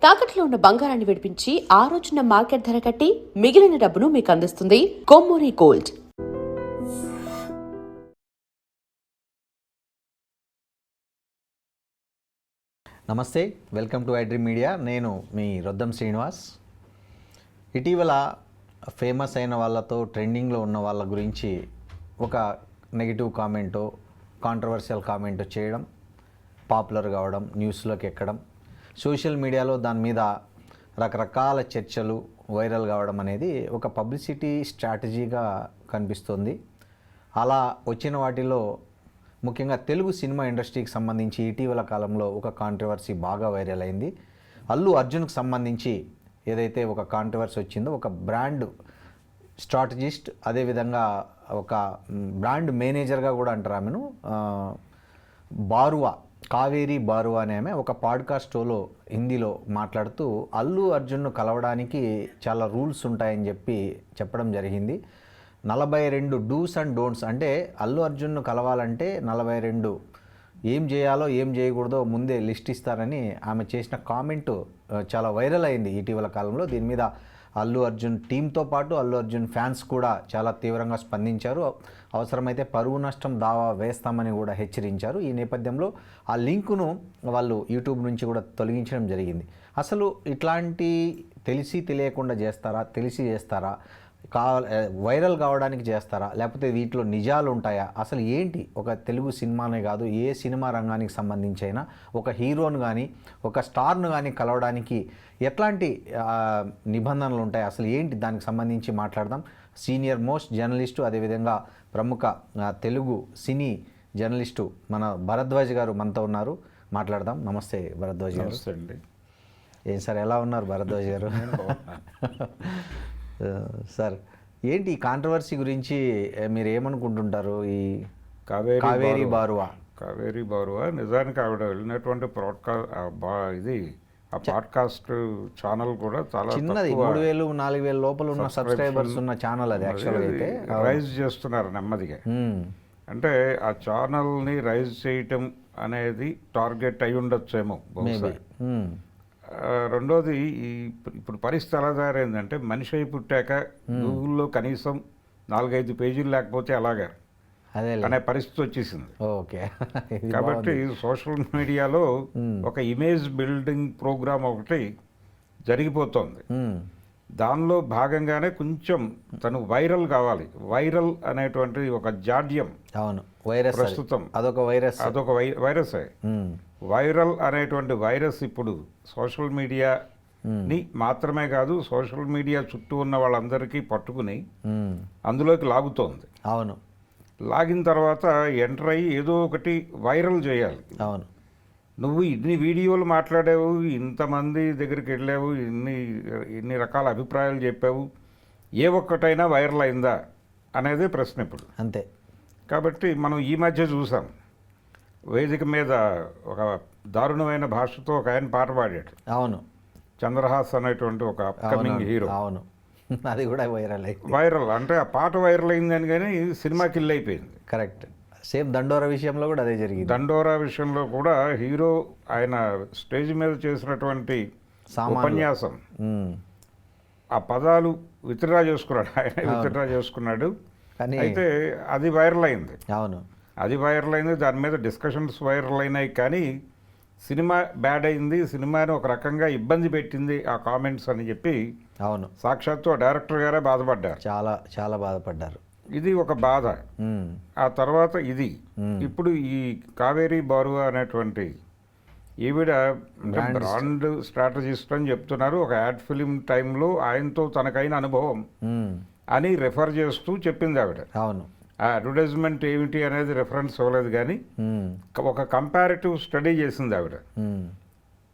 తాకట్లో ఉన్న బంగారాన్ని విడిపించి ఆ రోజున మార్కెట్ ధర కట్టి మిగిలిన డబ్బును మీకు అందిస్తుంది కొమ్మూరి గోల్డ్. నమస్తే, వెల్కమ్ టు ఐడ్రీమ్ మీడియా. నేను మీ రొద్దం శ్రీనివాస్. ఇటీవల ఫేమస్ అయిన వాళ్ళతో ట్రెండింగ్లో ఉన్న వాళ్ళ గురించి ఒక నెగిటివ్ కామెంటో కాంట్రవర్షియల్ కామెంటో చేయడం, పాపులర్ కావడం, న్యూస్లోకి ఎక్కడం, సోషల్ మీడియాలో దాని మీద రకరకాల చర్చలు వైరల్ కావడం అనేది ఒక పబ్లిసిటీ స్ట్రాటజీగా కనిపిస్తుంది. అలా వచ్చిన వాటిలో ముఖ్యంగా తెలుగు సినిమా ఇండస్ట్రీకి సంబంధించి ఇటీవల కాలంలో ఒక కాంట్రవర్సీ బాగా వైరల్ అయింది. అల్లు అర్జున్కి సంబంధించి ఏదైతే ఒక కాంట్రవర్సీ వచ్చిందో, ఒక బ్రాండ్ స్ట్రాటజిస్ట్, అదేవిధంగా ఒక బ్రాండ్ మేనేజర్గా కూడా అంటారు ఆమెను, బారువా, కావేరీ బారువా అనే ఆమె ఒక పాడ్కాస్ట్ షోలో హిందీలో మాట్లాడుతూ అల్లు అర్జున్ను కలవడానికి చాలా రూల్స్ ఉంటాయని చెప్పడం జరిగింది. 42 డూస్ అండ్ డోంట్స్, అంటే అల్లు అర్జున్ను కలవాలంటే 42 ఏం చేయాలో ఏం చేయకూడదో ముందే లిస్ట్ ఇస్తారని ఆమె చేసిన కామెంటు చాలా వైరల్ అయింది ఇటీవల కాలంలో. దీని మీద అల్లు అర్జున్ టీంతో పాటు అల్లు అర్జున్ ఫ్యాన్స్ కూడా చాలా తీవ్రంగా స్పందించారు. అవసరమైతే పరువు నష్టం దావా వేస్తామని కూడా హెచ్చరించారు. ఈ నేపథ్యంలో ఆ లింకును వాళ్ళు యూట్యూబ్ నుంచి కూడా తొలగించడం జరిగింది. అసలు ఇట్లాంటి తెలిసి తెలియకుండా చేస్తారా, తెలిసి చేస్తారా, వైరల్ కావడానికి చేస్తారా, లేకపోతే వీటిలో నిజాలు ఉంటాయా, అసలు ఏంటి? ఒక తెలుగు సినిమానే కాదు, ఏ సినిమా రంగానికి సంబంధించి అయినా ఒక హీరోను కానీ ఒక స్టార్ను కానీ కలవడానికి ఎట్లాంటి నిబంధనలు ఉంటాయి, అసలు ఏంటి, దానికి సంబంధించి మాట్లాడదాం. సీనియర్ మోస్ట్ జర్నలిస్టు, అదేవిధంగా ప్రముఖ తెలుగు సినీ జర్నలిస్టు మన భరద్వాజ్ గారు మనతో ఉన్నారు, మాట్లాడదాం. నమస్తే భరద్వాజ్ గారు. నమస్తే అండి. ఏం సార్, ఎలా ఉన్నారు భరద్వాజ్ గారు? సార్, ఏంటి ఈ కాంట్రవర్సీ గురించి మీరు ఏమనుకుంటుంటారు? ఈ కావేరీ బారువా నిజానికి ఆవిడ వెళ్ళినటువంటి పాడ్కాస్ట్ ఛానల్ కూడా చాలా చిన్నది, 3,000-4,000 లోపల ఉన్న సబ్స్క్రైబర్స్ ఉన్న ఛానల్ అది. యాక్చువల్గా అయితే రైజ్ చేస్తున్నారు నెమ్మదిగా. అంటే ఆ ఛానల్ని రైజ్ చేయటం అనేది టార్గెట్ అయి ఉండొచ్చేమో బహుశా. రెండోది, ఇప్పుడు పరిస్థితి ఎలా తయారైందంటే, మనిషి అయి పుట్టాక గూగుల్లో కనీసం 4-5 పేజీలు లేకపోతే అలాగా అనే పరిస్థితి వచ్చేసింది. ఓకే. కాబట్టి సోషల్ మీడియాలో ఒక ఇమేజ్ బిల్డింగ్ ప్రోగ్రామ్ ఒకటి జరిగిపోతుంది. దానిలో భాగంగానే కొంచెం తను వైరల్ కావాలి. వైరల్ అనేటువంటి ఒక జాడ్యం, అవును, వైరస్ ప్రస్తుతం అదొక వైరసే. వైరల్ అనేటువంటి వైరస్ ఇప్పుడు సోషల్ మీడియాని మాత్రమే కాదు, సోషల్ మీడియా చుట్టూ ఉన్న వాళ్ళందరికీ పట్టుకుని అందులోకి లాగుతోంది. అవును, లాగిన తర్వాత ఎంటర్ అయ్యి ఏదో ఒకటి వైరల్ చేయాలి. అవును, నువ్వు ఇన్ని వీడియోలు మాట్లాడావు, ఇంతమంది దగ్గరికి వెళ్ళావు, ఇన్ని రకాల అభిప్రాయాలు చెప్పావు, ఏ ఒక్కటైనా వైరల్ అయిందా అనేదే ప్రశ్న ఇప్పుడు. అంతే. కాబట్టి మనం ఈ మధ్య చూసాం, వేదిక మీద ఒక దారుణమైన భాషతో ఒక ఆయన పాట పాడాడు. అవును, చంద్రహాస్ అనేటువంటి ఒక అప్కమింగ్ హీరో. అవును, అది కూడా వైరల్ అంటే ఆ పాట వైరల్ అయిందని, కానీ సినిమా కిల్ అయిపోయింది. కరెక్ట్. సేమ్ దండోరా విషయంలో కూడా అదే జరిగింది. దండోరా విషయంలో కూడా హీరో ఆయన స్టేజ్ మీద చేసినటువంటి ఉపన్యాసం, ఆ పదాలు విత్డ్రా చేసుకున్నాడు, ఆయన విత్డ్రా చేసుకున్నాడు. అయితే అది వైరల్ అయింది. అవును, అది వైరల్ అయింది, దాని మీద డిస్కషన్స్ వైరల్ అయినాయి. కానీ సినిమా బ్యాడ్ అయింది, సినిమాని ఒక రకంగా ఇబ్బంది పెట్టింది ఆ కామెంట్స్ అని చెప్పి, అవును, సాక్షాత్తు డైరెక్టర్ గారే బాధపడ్డారు. చాలా చాలా బాధపడ్డారు. ఇది ఒక బాధ. ఆ తర్వాత ఇది ఇప్పుడు ఈ కావేరీ బారువా అనేటువంటి ఈవిడ బ్రాండ్ స్ట్రాటజిస్ట్ అని చెప్తున్నారు. ఒక యాడ్ ఫిలిం టైంలో ఆయనతో తనకైన అనుభవం అని రెఫర్ చేస్తూ చెప్పింది ఆవిడ. అవును, ఆ అడ్వర్టైజ్మెంట్ ఏమిటి అనేది రెఫరెన్స్ ఇవ్వలేదు, కానీ ఒక కంపారిటివ్ స్టడీ చేసింది ఆవిడ.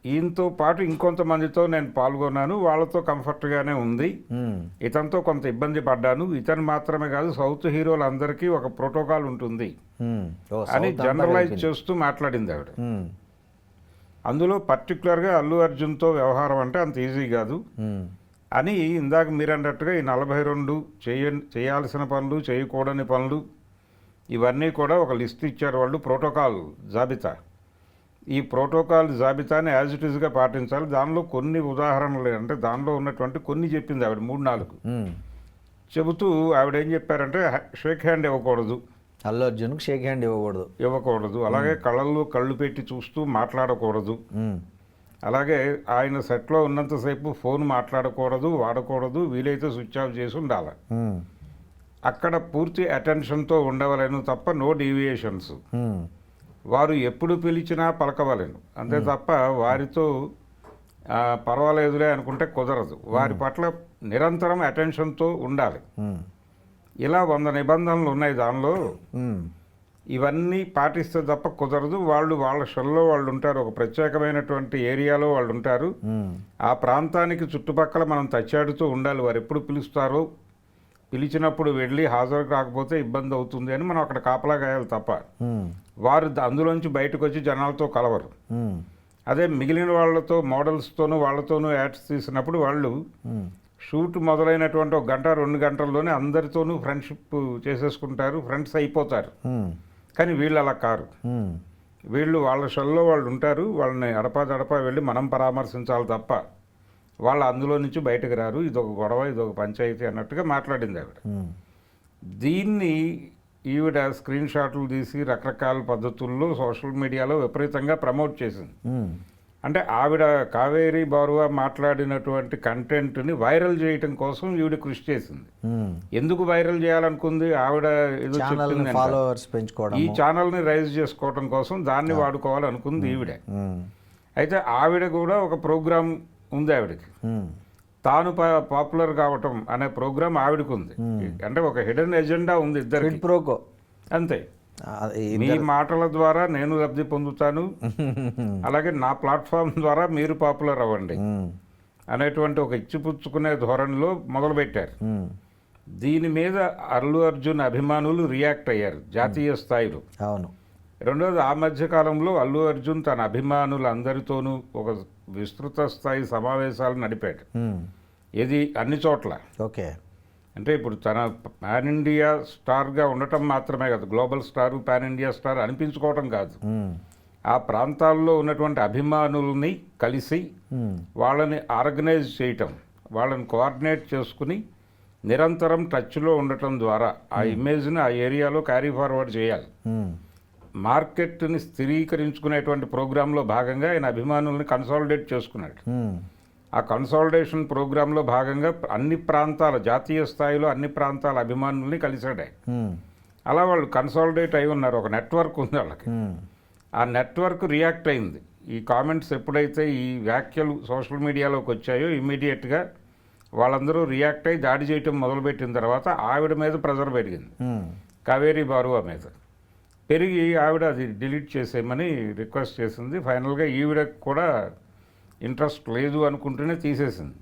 ఈయనతో పాటు ఇంకొంతమందితో నేను పాల్గొన్నాను, వాళ్ళతో కంఫర్ట్గానే ఉంది, ఇతనితో కొంత ఇబ్బంది పడ్డాను, ఇతను మాత్రమే కాదు సౌత్ హీరోలందరికీ ఒక ప్రోటోకాల్ ఉంటుంది అని జనరలైజ్ చేస్తూ మాట్లాడింది ఆవిడ. అందులో పర్టికులర్గా అల్లు అర్జున్తో వ్యవహారం అంటే అంత ఈజీ కాదు అని ఇందాక మీరు అన్నట్టుగా ఈ 42 చేయాల్సిన పనులు, చేయకూడని పనులు, ఇవన్నీ కూడా ఒక లిస్ట్ ఇచ్చారు వాళ్ళు, ప్రోటోకాల్ జాబితా. ఈ ప్రోటోకాల్ జాబితాని యాజ్ ఇట్ ఈస్గా పాటించాలి. దానిలో కొన్ని ఉదాహరణలు అంటే దానిలో ఉన్నటువంటి కొన్ని చెప్పింది ఆవిడ 3-4 చెబుతూ ఆవిడ ఏం చెప్పారంటే షేక్ హ్యాండ్ ఇవ్వకూడదు, అల్లు అర్జున్కి షేక్ హ్యాండ్ ఇవ్వకూడదు, అలాగే కళ్ళల్లో కళ్ళు పెట్టి చూస్తూ మాట్లాడకూడదు, అలాగే ఆయన సెట్లో ఉన్నంతసేపు ఫోన్ మాట్లాడకూడదు, వాడకూడదు, వీలైతే స్విచ్ ఆఫ్ చేసి ఉండాలి, అక్కడ పూర్తి అటెన్షన్తో ఉండవలేను తప్ప నో డీవియేషన్స్, వారు ఎప్పుడు పిలిచినా పలకవలేను, అంతే తప్ప వారితో పర్వాలేదులే అనుకుంటే కుదరదు, వారి పట్ల నిరంతరం అటెన్షన్తో ఉండాలి. ఇలా 100 నిబంధనలు ఉన్నాయి దానిలో. ఇవన్నీ పాటిస్తే తప్ప కుదరదు. వాళ్ళ షెల్లో వాళ్ళు ఉంటారు, ఒక ప్రత్యేకమైనటువంటి ఏరియాలో వాళ్ళు ఉంటారు. ఆ ప్రాంతానికి చుట్టుపక్కల మనం తచ్చాడుతూ ఉండాలి. వారు ఎప్పుడు పిలుస్తారో పిలిచినప్పుడు వెళ్ళి హాజరు కాకపోతే ఇబ్బంది అవుతుంది అని మనం అక్కడ కాపలా కాయాలి తప్ప వారు అందులోంచి బయటకు వచ్చి జనాలతో కలవరు. అదే మిగిలిన వాళ్ళతో మోడల్స్తోనూ వాళ్ళతోనూ యాడ్స్ తీసినప్పుడు వాళ్ళు షూట్ మొదలైనటువంటి 1 గంట 2 గంటల్లోనే అందరితోనూ ఫ్రెండ్షిప్ చేసేసుకుంటారు, ఫ్రెండ్స్ అయిపోతారు. కానీ వీళ్ళు అలా కారు. వీళ్ళు వాళ్ళ షెల్లో వాళ్ళు ఉంటారు, వాళ్ళని అడపా వెళ్ళి మనం పరామర్శించాలి తప్ప వాళ్ళు అందులో నుంచి బయటకు రారు. ఇదొక గొడవ, ఇదొక పంచాయతీ అన్నట్టుగా మాట్లాడింది ఆవిడ. దీన్ని ఈవిడ స్క్రీన్ షాట్లు తీసి రకరకాల పద్ధతుల్లో సోషల్ మీడియాలో విపరీతంగా ప్రమోట్ చేసింది. అంటే ఆవిడ కావేరీ బారువా మాట్లాడినటువంటి కంటెంట్ని వైరల్ చేయటం కోసం ఈవిడ కృషి చేసింది. ఎందుకు వైరల్ చేయాలనుకుంది? ఆవిడ ఏదో చెప్పింది, ఈ ఛానల్ని రైజ్ చేసుకోవటం కోసం దాన్ని వాడుకోవాలనుకుంది ఈవిడ. అయితే ఆవిడ కూడా ఒక ప్రోగ్రాం ఉంది ఆవిడకి, తాను పాపులర్ కావటం అనే ప్రోగ్రాం ఆవిడకు ఉంది. అంటే ఒక హిడెన్ ఎజెండా ఉంది ఇద్దరికి. అంతే, మీ మాటల ద్వారా నేను లబ్ధి పొందుతాను, అలాగే నా ప్లాట్ఫామ్ ద్వారా మీరు పాపులర్ అవ్వండి అనేటువంటి ఒక ఇచ్చిపుచ్చుకునే ధోరణిలో మొదలుపెట్టారు. దీని మీద అల్లు అర్జున్ అభిమానులు రియాక్ట్ అయ్యారు జాతీయ స్థాయిలో. అవును. రెండోది, ఆ మధ్యకాలంలో అల్లు అర్జున్ తన అభిమానులందరితోనూ ఒక విస్తృత స్థాయి సమావేశాలు నడిపాడు. ఇది అన్ని చోట్ల. ఓకే. అంటే ఇప్పుడు తన పాన్ ఇండియా స్టార్గా ఉండటం మాత్రమే కాదు, global star pan India star అనిపించుకోవటం కాదు, ఆ ప్రాంతాల్లో ఉన్నటువంటి అభిమానుల్ని కలిసి వాళ్ళని ఆర్గనైజ్ చేయటం, వాళ్ళని కోఆర్డినేట్ చేసుకుని నిరంతరం టచ్లో ఉండటం ద్వారా ఆ ఇమేజ్ని ఆ ఏరియాలో క్యారీ ఫార్వర్డ్ చేయాలి. మార్కెట్ని స్థిరీకరించుకునేటువంటి ప్రోగ్రాంలో భాగంగా ఆయన అభిమానుల్ని కన్సాలిడేట్ చేసుకున్నాడు. ఆ కన్సాలిడేషన్ ప్రోగ్రాంలో భాగంగా అన్ని ప్రాంతాల జాతీయ స్థాయిలో అన్ని ప్రాంతాల అభిమానుల్ని కలిశాడు. అలా వాళ్ళు కన్సాలిడేట్ అయి ఉన్నారు, ఒక నెట్వర్క్ ఉంది వాళ్ళకి. ఆ నెట్వర్క్ రియాక్ట్ అయింది. ఈ కామెంట్స్ ఎప్పుడైతే ఈ వ్యాఖ్యలు సోషల్ మీడియాలోకి వచ్చాయో ఇమ్మీడియట్గా వాళ్ళందరూ రియాక్ట్ అయ్యి దాడి చేయటం మొదలుపెట్టిన తర్వాత ఆవిడ మీద ప్రెజర్ పెరిగింది, కావేరీ బారువా మీద పెరిగి ఆవిడ అది డిలీట్ చేసేయమని రిక్వెస్ట్ చేసింది. ఫైనల్గా ఈవిడకు కూడా ఇంట్రెస్ట్ లేదు అనుకుంటూనే తీసేసింది.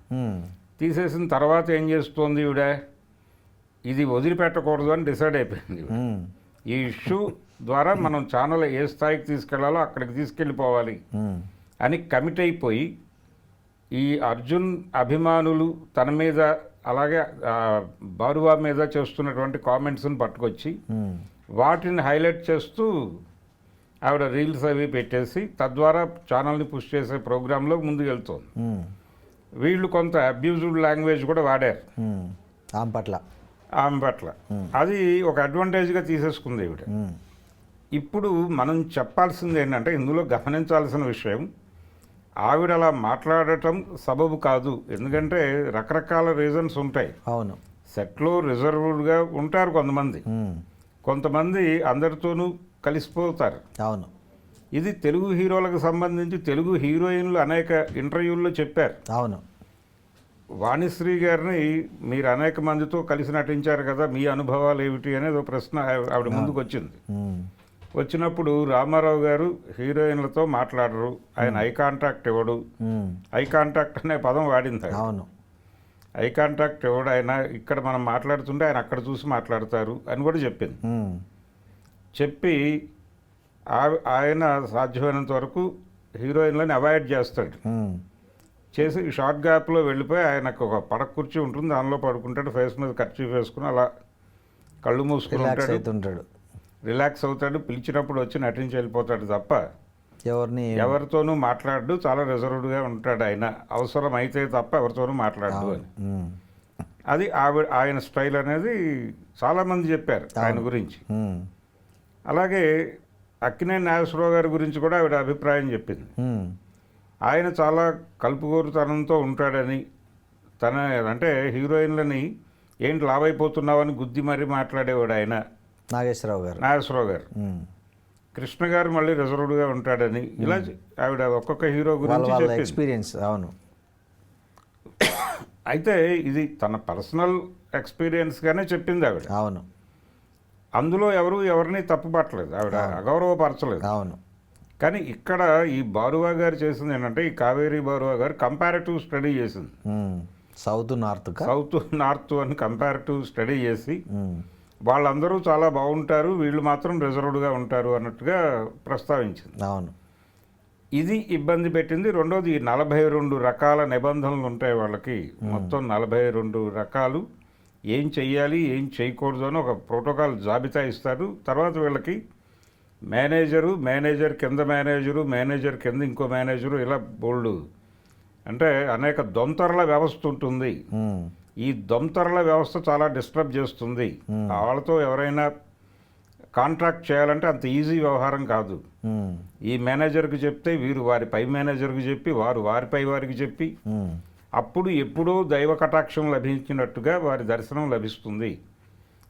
తీసేసిన తర్వాత ఏం చేస్తోంది ఈవిడ, ఇది వదిలిపెట్టకూడదు అని డిసైడ్ అయిపోయింది. ఈ ఇష్యూ ద్వారా మనం ఛానల్ ఏ స్థాయికి తీసుకెళ్లాలో అక్కడికి తీసుకెళ్ళిపోవాలి అని కమిట్ అయిపోయి ఈ అర్జున్ అభిమానులు తన మీద అలాగే బారువా మీద చేస్తున్నటువంటి కామెంట్స్ని పట్టుకొచ్చి వాటిని హైలైట్ చేస్తూ ఆవిడ రీల్స్ అవి పెట్టేసి తద్వారా ఛానల్ని పుష్ చేసే ప్రోగ్రాంలో ముందుకు వెళ్తుంది. వీళ్ళు కొంత అబ్యూజ్డ్ లాంగ్వేజ్ కూడా వాడారు ఆమె పట్ల. అది ఒక అడ్వాంటేజ్గా తీసేసుకుంది ఈవిడ. ఇప్పుడు మనం చెప్పాల్సింది ఏంటంటే ఇందులో గమనించాల్సిన విషయం, ఆవిడ అలా మాట్లాడటం సబబు కాదు. ఎందుకంటే రకరకాల రీజన్స్ ఉంటాయి. అవును, సెట్లో రిజర్వ్డ్గా ఉంటారు కొంతమంది అందరితోనూ కలిసిపోతారు. అవును, ఇది తెలుగు హీరోలకు సంబంధించి తెలుగు హీరోయిన్లు అనేక ఇంటర్వ్యూల్లో చెప్పారు. అవును, వాణిశ్రీ గారిని మీరు అనేక మందితో కలిసి నటించారు కదా, మీ అనుభవాలు ఏమిటి అనేది ఒక ప్రశ్న ఆవిడ ముందుకు వచ్చింది. వచ్చినప్పుడు రామారావు గారు హీరోయిన్లతో మాట్లాడరు, ఆయన ఐ కాంటాక్ట్ ఇవ్వడు, ఐ కాంటాక్ట్ అనే పదం వాడింది. అవును, ఐ కాంటాక్ట్ ఇవ్వడు ఆయన, ఇక్కడ మనం మాట్లాడుతుంటే ఆయన అక్కడ చూసి మాట్లాడతారు అని కూడా చెప్పింది. చెప్పి ఆయన సాధ్యమైనంత వరకు హీరోయిన్లని అవాయిడ్ చేస్తాడు. చేసి షార్ట్ గ్యాప్లో వెళ్ళిపోయి ఆయనకు ఒక పడక కుర్చీ ఉంటుంది, దానిలో పడుకుంటాడు, ఫేస్ మీద కర్చీఫ్ వేసుకుని అలా కళ్ళు మూసుకుని ఉంటాడు, రిలాక్స్ అవుతాడు, పిలిచినప్పుడు వచ్చి నటించి వెళ్ళిపోతాడు తప్ప ఎవరిని ఎవరితోనూ మాట్లాడు, చాలా రిజర్వ్డ్గా ఉంటాడు ఆయన, అవసరం అయితే తప్ప ఎవరితోనూ మాట్లాడు అని. ఉమ్, అది ఆయన స్టైల్ అనేది చాలామంది చెప్పారు ఆయన గురించి. ఉమ్, అలాగే అక్కినేని నాగేశ్వరరావు గారి గురించి కూడా ఆవిడ అభిప్రాయం చెప్పింది. ఉమ్, ఆయన చాలా కలుపుగోరుతనంతో ఉంటాడని, తన అంటే హీరోయిన్లని ఏంటి లావైపోతున్నావని గుద్ది మరీ మాట్లాడేవాడు ఆయన నాగేశ్వరరావు గారు. నాగేశ్వరరావు గారు. ఉమ్, కృష్ణ గారు మళ్ళీ రిజర్వ్డ్గా ఉంటాడని, ఇలా ఆవిడ ఒక్కొక్క హీరో గురించి వాళ్ళ చెప్పింది. ఎక్స్పీరియన్స్. అవును. అయితే ఇది తన పర్సనల్ ఎక్స్పీరియన్స్గానే చెప్పింది ఆవిడ. అవును. అందులో ఎవరిని తప్పుపట్టలేదు, ఆవిడ అగౌరవపరచలేదు. అవును. కానీ ఇక్కడ ఈ బారువా గారు చేసింది ఏంటంటే, ఈ కావేరీ బారువా గారు కంపారిటివ్ స్టడీ చేసింది. సౌత్ నార్త్ సౌత్ నార్త్ అని కంపారిటివ్ స్టడీ చేసి వాళ్ళందరూ చాలా బాగుంటారు, వీళ్ళు మాత్రం రిజర్వ్డ్గా ఉంటారు అన్నట్టుగా ప్రస్తావించింది. అవును. ఇది ఇబ్బంది పెట్టింది. రెండోది, 42 రకాల నిబంధనలు ఉంటాయి వాళ్ళకి, మొత్తం 42 రకాలు, ఏం చెయ్యాలి ఏం చేయకూడదు అని ఒక ప్రోటోకాల్ జాబితా ఇస్తారు. తర్వాత వీళ్ళకి మేనేజర్ కింద మేనేజర్ కింద ఇంకో మేనేజరు, ఇలా బోల్డు అంటే అనేక దొంతరల వ్యవస్థ ఉంటుంది. ఈ దొంతరల వ్యవస్థ చాలా డిస్టర్బ్ చేస్తుంది. వాళ్ళతో ఎవరైనా కాంట్రాక్ట్ చేయాలంటే అంత ఈజీ వ్యవహారం కాదు. ఈ మేనేజర్కి చెప్తే వీరు వారి పై మేనేజర్కి చెప్పి, వారు వారిపై వారికి చెప్పి, అప్పుడు ఎప్పుడో దైవ కటాక్షం లభించినట్టుగా వారి దర్శనం లభిస్తుంది.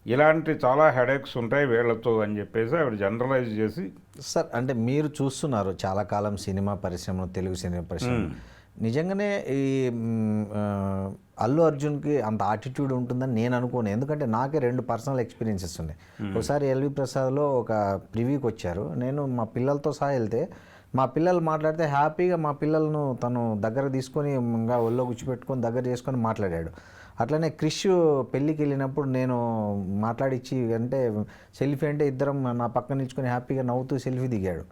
ఇలాంటి చాలా హెడేక్స్ ఉంటాయి వీళ్ళతో అని చెప్పేసి ఆవిడ జనరలైజ్ చేసి. సార్, అంటే మీరు చూస్తున్నారు చాలా కాలం సినిమా పరిశ్రమ, తెలుగు సినిమా పరిశ్రమ. నిజంగానే ఈ అల్లు అర్జున్కి అంత ఆటిట్యూడ్ ఉంటుందని నేను అనుకోను. ఎందుకంటే నాకే 2 పర్సనల్ ఎక్స్పీరియన్సెస్ ఉన్నాయి. ఒకసారి ఎల్వి ప్రసాద్లో ఒక ప్రివ్యూకి వచ్చారు. నేను మా పిల్లలతో సహా వెళ్తే, మా పిల్లలు మాట్లాడితే హ్యాపీగా మా పిల్లలను తను దగ్గర తీసుకొని ఇంకా ఒళ్ళో కూర్చోపెట్టుకొని దగ్గర చేసుకొని మాట్లాడాడు. అట్లనే క్రిష్ పెళ్ళికి వెళ్ళినప్పుడు నేను మాట్లాడిచ్చి, అంటే సెల్ఫీ అంటే ఇద్దరం నా పక్కన నిల్చుకొని హ్యాపీగా నవ్వుతూ సెల్ఫీ దిగాడు.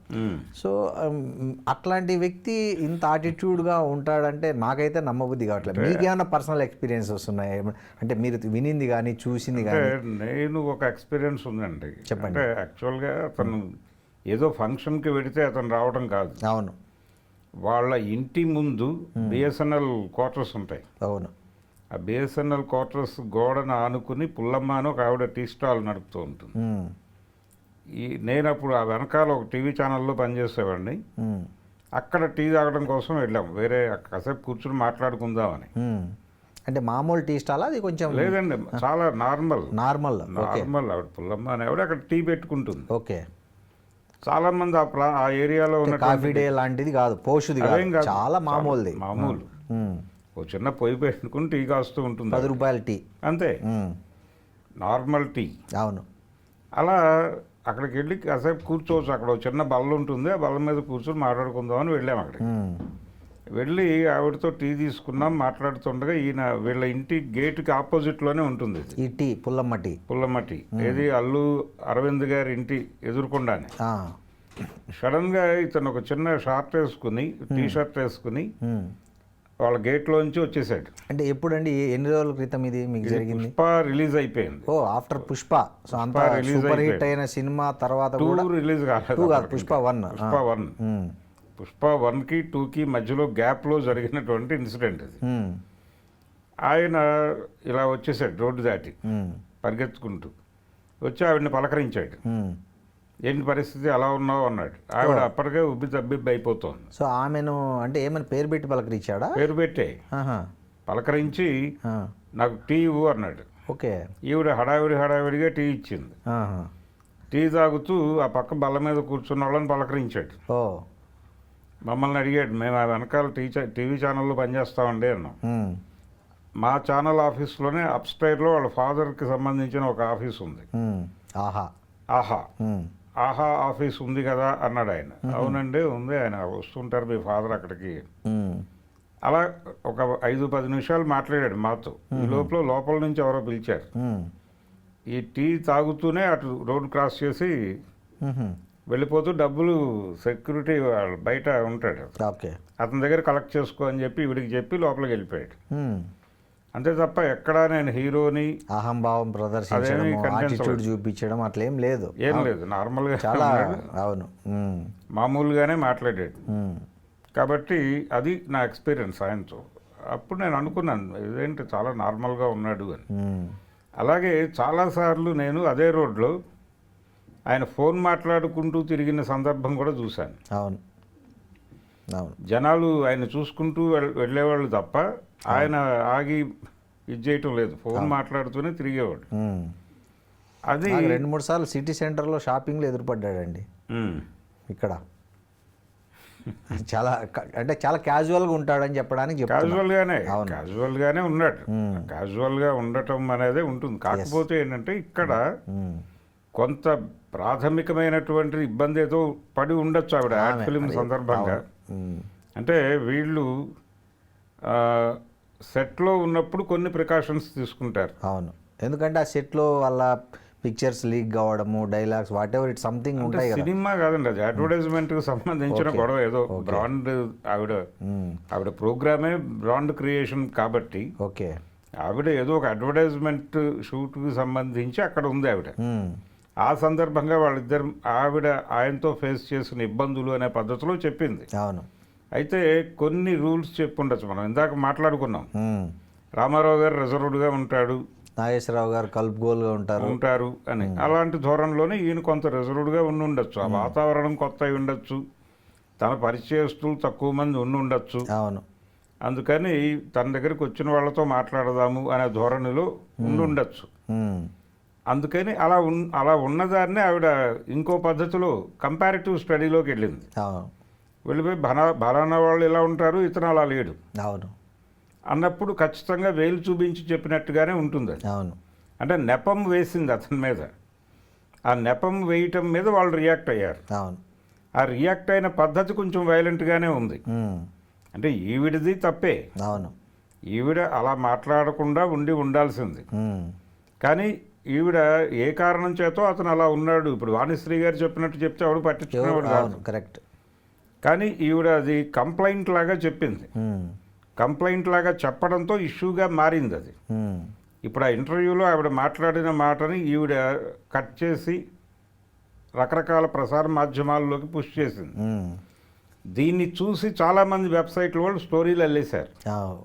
సో అట్లాంటి వ్యక్తి ఇంత ఆటిట్యూడ్గా ఉంటాడంటే నాకైతే నమ్మబుద్ధి కావట్లేదు. మీకేమైనా పర్సనల్ ఎక్స్పీరియన్స్ వస్తున్నాయి అంటే మీరు వినింది కానీ చూసింది కానీ? నేను ఒక ఎక్స్పీరియన్స్ ఉందండి. చెప్పండి. అంటే యాక్చువల్గా అతను ఏదో ఫంక్షన్కి వెడితే అతను రావడం కాదు. అవును. వాళ్ళ ఇంటి ముందు బిఎస్ఎన్ఎల్ క్వార్టర్స్ ఉంటాయి. అవును. ఆ బిఎస్ఎన్ఎల్ క్వార్టర్స్ గోడను ఆనుకుని పుల్లమ్మ అని ఒక ఆవిడ టీ స్టాల్ నడుపుతూ ఉంటుంది. నేను అప్పుడు ఆ వెనకాల ఒక టీవీ ఛానల్లో పనిచేసేవాడిని. అక్కడ టీ తాగడం కోసం వెళ్ళాం, వేరే కాసేపు కూర్చుని మాట్లాడుకుందామని. అంటే మామూలు టీ స్టాల్ అది? కొంచెం లేదండి, చాలా నార్మల్ ఆవిడ పుల్లమ్మ అని ఆవిడ అక్కడ టీ పెట్టుకుంటుంది. ఓకే. చాలా మంది ఆ ఏరియాలో ఉన్న కాఫీ డే లాంటిది కాదు, పోషుది కాదు, చాలా మామూలుది. మామూలు ఓ చిన్న పొయ్యి పెట్టుకుని టీ కాస్తూ ఉంటుంది, 10 రూపాయల టీ అంతే, నార్మల్ టీ. అవును. అలా అక్కడికి వెళ్ళి కాసేపు కూర్చోవచ్చు. అక్కడ ఒక చిన్న బల్ల ఉంటుంది, ఆ బల్ల మీద కూర్చొని మాట్లాడుకుందామని వెళ్ళాము. అక్కడికి వెళ్ళి ఆవిడతో టీ తీసుకున్నాం. మాట్లాడుతుండగా వీళ్ళ ఇంటి గేటుకి ఆపోజిట్లోనే ఉంటుంది ఈ టీ, పుల్లమ్మ టీ. ఏది అల్లు అరవింద్ గారి ఇంటి ఎదురుకుండానే. సడన్గా ఇతను ఒక చిన్న షార్ట్ వేసుకుని, టీ షర్ట్ వేసుకుని వాళ్ళ గేట్లోంచి వచ్చేసాడు. అంటే ఎప్పుడండి, ఎన్ని రోజుల క్రితం ఇది మీకు జరిగింది? పుష్ప రిలీజ్ అయిపోయింది. ఓ, ఆఫ్టర్ పుష్ప. సో అంత సూపర్ హిట్ అయిన సినిమా తర్వాత కూడా రిలీజ్ కాలేదు. పుష్ప 1. పుష్ప 1కి 2కి మధ్యలో గ్యాప్లో జరిగినటువంటి ఇన్సిడెంట్ అది. ఆయన ఇలా వచ్చేసాడు రోడ్డు దాటి పరిగెత్తుకుంటూ వచ్చి ఆవిడని పలకరించాడు. ఏంటి పరిస్థితి, అలా ఉన్నావు అన్నాడు. ఆవిడ అప్పటికే ఉబ్బి తబ్బిబ్బి అయిపోతుంది. సో ఆమెను అంటే ఏమైనా పేరు పెట్టి పలకరించాడా? పేరు పెట్టే పలకరించి నాకు టీ ఇవ్వు అన్నాడు. ఓకే. ఈవిడ హడావిడిగా టీ ఇచ్చింది. టీ తాగుతూ ఆ పక్క బల్ల మీద కూర్చున్న వాళ్ళని పలకరించాడు. మమ్మల్ని అడిగాడు, మేము ఆ వెనకాల టీవీ ఛానల్లో పనిచేస్తామండి అన్నాం. మా ఛానల్ ఆఫీస్లోనే అప్స్టైర్లో వాళ్ళ ఫాదర్కి సంబంధించిన ఒక ఆఫీస్ ఉంది. ఆహా ఆఫీస్ ఉంది కదా అన్నాడు ఆయన. అవునండి ఉంది, ఆయన వస్తుంటారు మీ ఫాదర్ అక్కడికి. అలా ఒక 5-10 నిమిషాలు మాట్లాడాడు మాతో. ఈ లోపల నుంచి ఎవరో పిలిచారు. ఈ టీ తాగుతూనే అటు రోడ్ క్రాస్ చేసి వెళ్ళిపోతూ డబ్బులు సెక్యూరిటీ బయట ఉంటాడు, అతని దగ్గర కలెక్ట్ చేసుకో అని చెప్పి వీడికి చెప్పి లోపలికి వెళ్ళిపోయాడు. అంతే తప్ప ఎక్కడా నేను హీరోని అహంభావం ప్రదర్శించడం, అదేమీ కనిపించలేదు. యాటిట్యూడ్ చూపించడం అట్లేం లేదు. ఏం లేదు, నార్మల్గా చాలా ఉన్నాడు. అవును. మామూలుగానే మాట్లాడాడు. ఉమ్. కాబట్టి అది నా ఎక్స్పీరియన్స్ ఆయనతో. అప్పుడు నేను అనుకున్నాను ఇదేంటి చాలా నార్మల్గా ఉన్నాడు అని. ఉమ్. అలాగే చాలాసార్లు నేను అదే రోడ్లో ఆయన ఫోన్ మాట్లాడుకుంటూ తిరిగిన సందర్భం కూడా చూశాను. అవును. అవును. జనాలు ఆయన చూసుకుంటూ వెళ్ళేవాళ్ళు తప్ప ఆయన ఆగి ఇది చేయటం లేదు, ఫోన్ మాట్లాడుతూనే తిరిగేవాడు. ఉమ్. అది నాకు 2-3 సార్లు సిటీ సెంటర్లో షాపింగ్లో ఎదురుపడ్డాడండి ఉమ్, ఇక్కడ. చాలా అంటే చాలా క్యాజువల్గా ఉంటాడని చెప్పడానికి చెప్తున్నా. క్యాజువల్గానే ఉన్నాడు. క్యాజువల్గా ఉండటం అనేది ఉంటుంది. కాకపోతే ఏంటంటే ఇక్కడ ఉమ్. కొంత ప్రాథమికమైనటువంటి ఇబ్బంది ఏదో పడి ఉండొచ్చు ఆవిడ యాడ్ ఫిలిం సందర్భంగా. ఉమ్. అంటే వీళ్ళు సెట్లో ఉన్నప్పుడు కొన్ని ప్రికాషన్స్ తీసుకుంటారు. అవును. ఎందుకంటే ఆ సెట్లో వాళ్ళ పిక్చర్స్ లీక్ కావడము, dialogues what ever it something అంటే ఉంటాయి కదా. సినిమా కాదండి, అది అడ్వర్టైజ్మెంట్కి సంబంధించిన గొడవ. ఏదో బ్రాండ్ ఆవిడ ప్రోగ్రామే బ్రాండ్ క్రియేషన్ కాబట్టి ఓకే. ఆవిడ ఏదో ఒక అడ్వర్టైజ్మెంట్ షూట్కి సంబంధించి అక్కడ ఉంది ఆవిడ. ఉమ్. ఆ సందర్భంగా వాళ్ళిద్దరు ఆవిడ ఆయనతో ఫేస్ చేసిన ఇబ్బందులు అనే పద్ధతిలో చెప్పింది. అవును. అయితే కొన్ని రూల్స్ చెప్పుండొచ్చు. మనం ఇందాక మాట్లాడుకున్నాం, ఉమ్. రామారావు గారు రిజర్వ్డ్గా ఉంటాడు, నాగేశ్వరరావు గారు కలుపుగోలుగా ఉంటారు అని. అలాంటి ధోరణిలోనే ఈయన కొంత రిజర్వ్డ్గా ఉండి ఉండొచ్చు. ఆ వాతావరణం కొత్త అయి ఉండొచ్చు, తన పరిచయస్తులు తక్కువ మంది ఉండి ఉండొచ్చు. అవును. అందుకని తన దగ్గరికి వచ్చిన వాళ్ళతో మాట్లాడదాము అనే ధోరణిలో ఉండి ఉండొచ్చు. ఉమ్. అందుకని అలా ఉన్నదాన్ని ఆవిడ ఇంకో పద్ధతిలో కంపారిటివ్ స్టడీలోకి వెళ్ళింది. అవును. వెళ్ళిపోయి బలానా వాళ్ళు ఇలా ఉంటారు, ఇతను అలా లేడు అవును. అన్నప్పుడు ఖచ్చితంగా వేలు చూపించి చెప్పినట్టుగానే ఉంటుంది అది. అవును. అంటే నెపం వేసింది అతని మీద. ఆ నెపం వేయటం మీద వాళ్ళు రియాక్ట్ అయ్యారు. అవును. ఆ రియాక్ట్ అయిన పద్ధతి కొంచెం వైలెంట్గానే ఉంది. ఉమ్. అంటే ఈవిడది తప్పే, అవును. ఈవిడ అలా మాట్లాడకుండా ఉండాల్సింది. ఉమ్. కానీ ఈవిడ ఏ కారణం చేతో అతను అలా ఉన్నాడు. ఇప్పుడు వాణిశ్రీ గారు చెప్పినట్టు చెప్తే ఆవిడ పట్టించుకునేవాడు కాదు. అవును. కరెక్ట్. కానీ ఈవిడ అది కంప్లైంట్ లాగా చెప్పింది. ఉమ్. కంప్లైంట్ లాగా చెప్పడంతో ఇష్యూగా మారింది అది. ఉమ్. ఇప్పుడు ఆ ఇంటర్వ్యూలో ఆవిడ మాట్లాడిన మాటని ఈవిడ కట్ చేసి రకరకాల ప్రసార మాధ్యమాల్లోకి పుష్ చేసింది. ఉమ్. దీన్ని చూసి చాలామంది వెబ్సైట్ల వాళ్ళు స్టోరీలు అల్లేశారు అవును.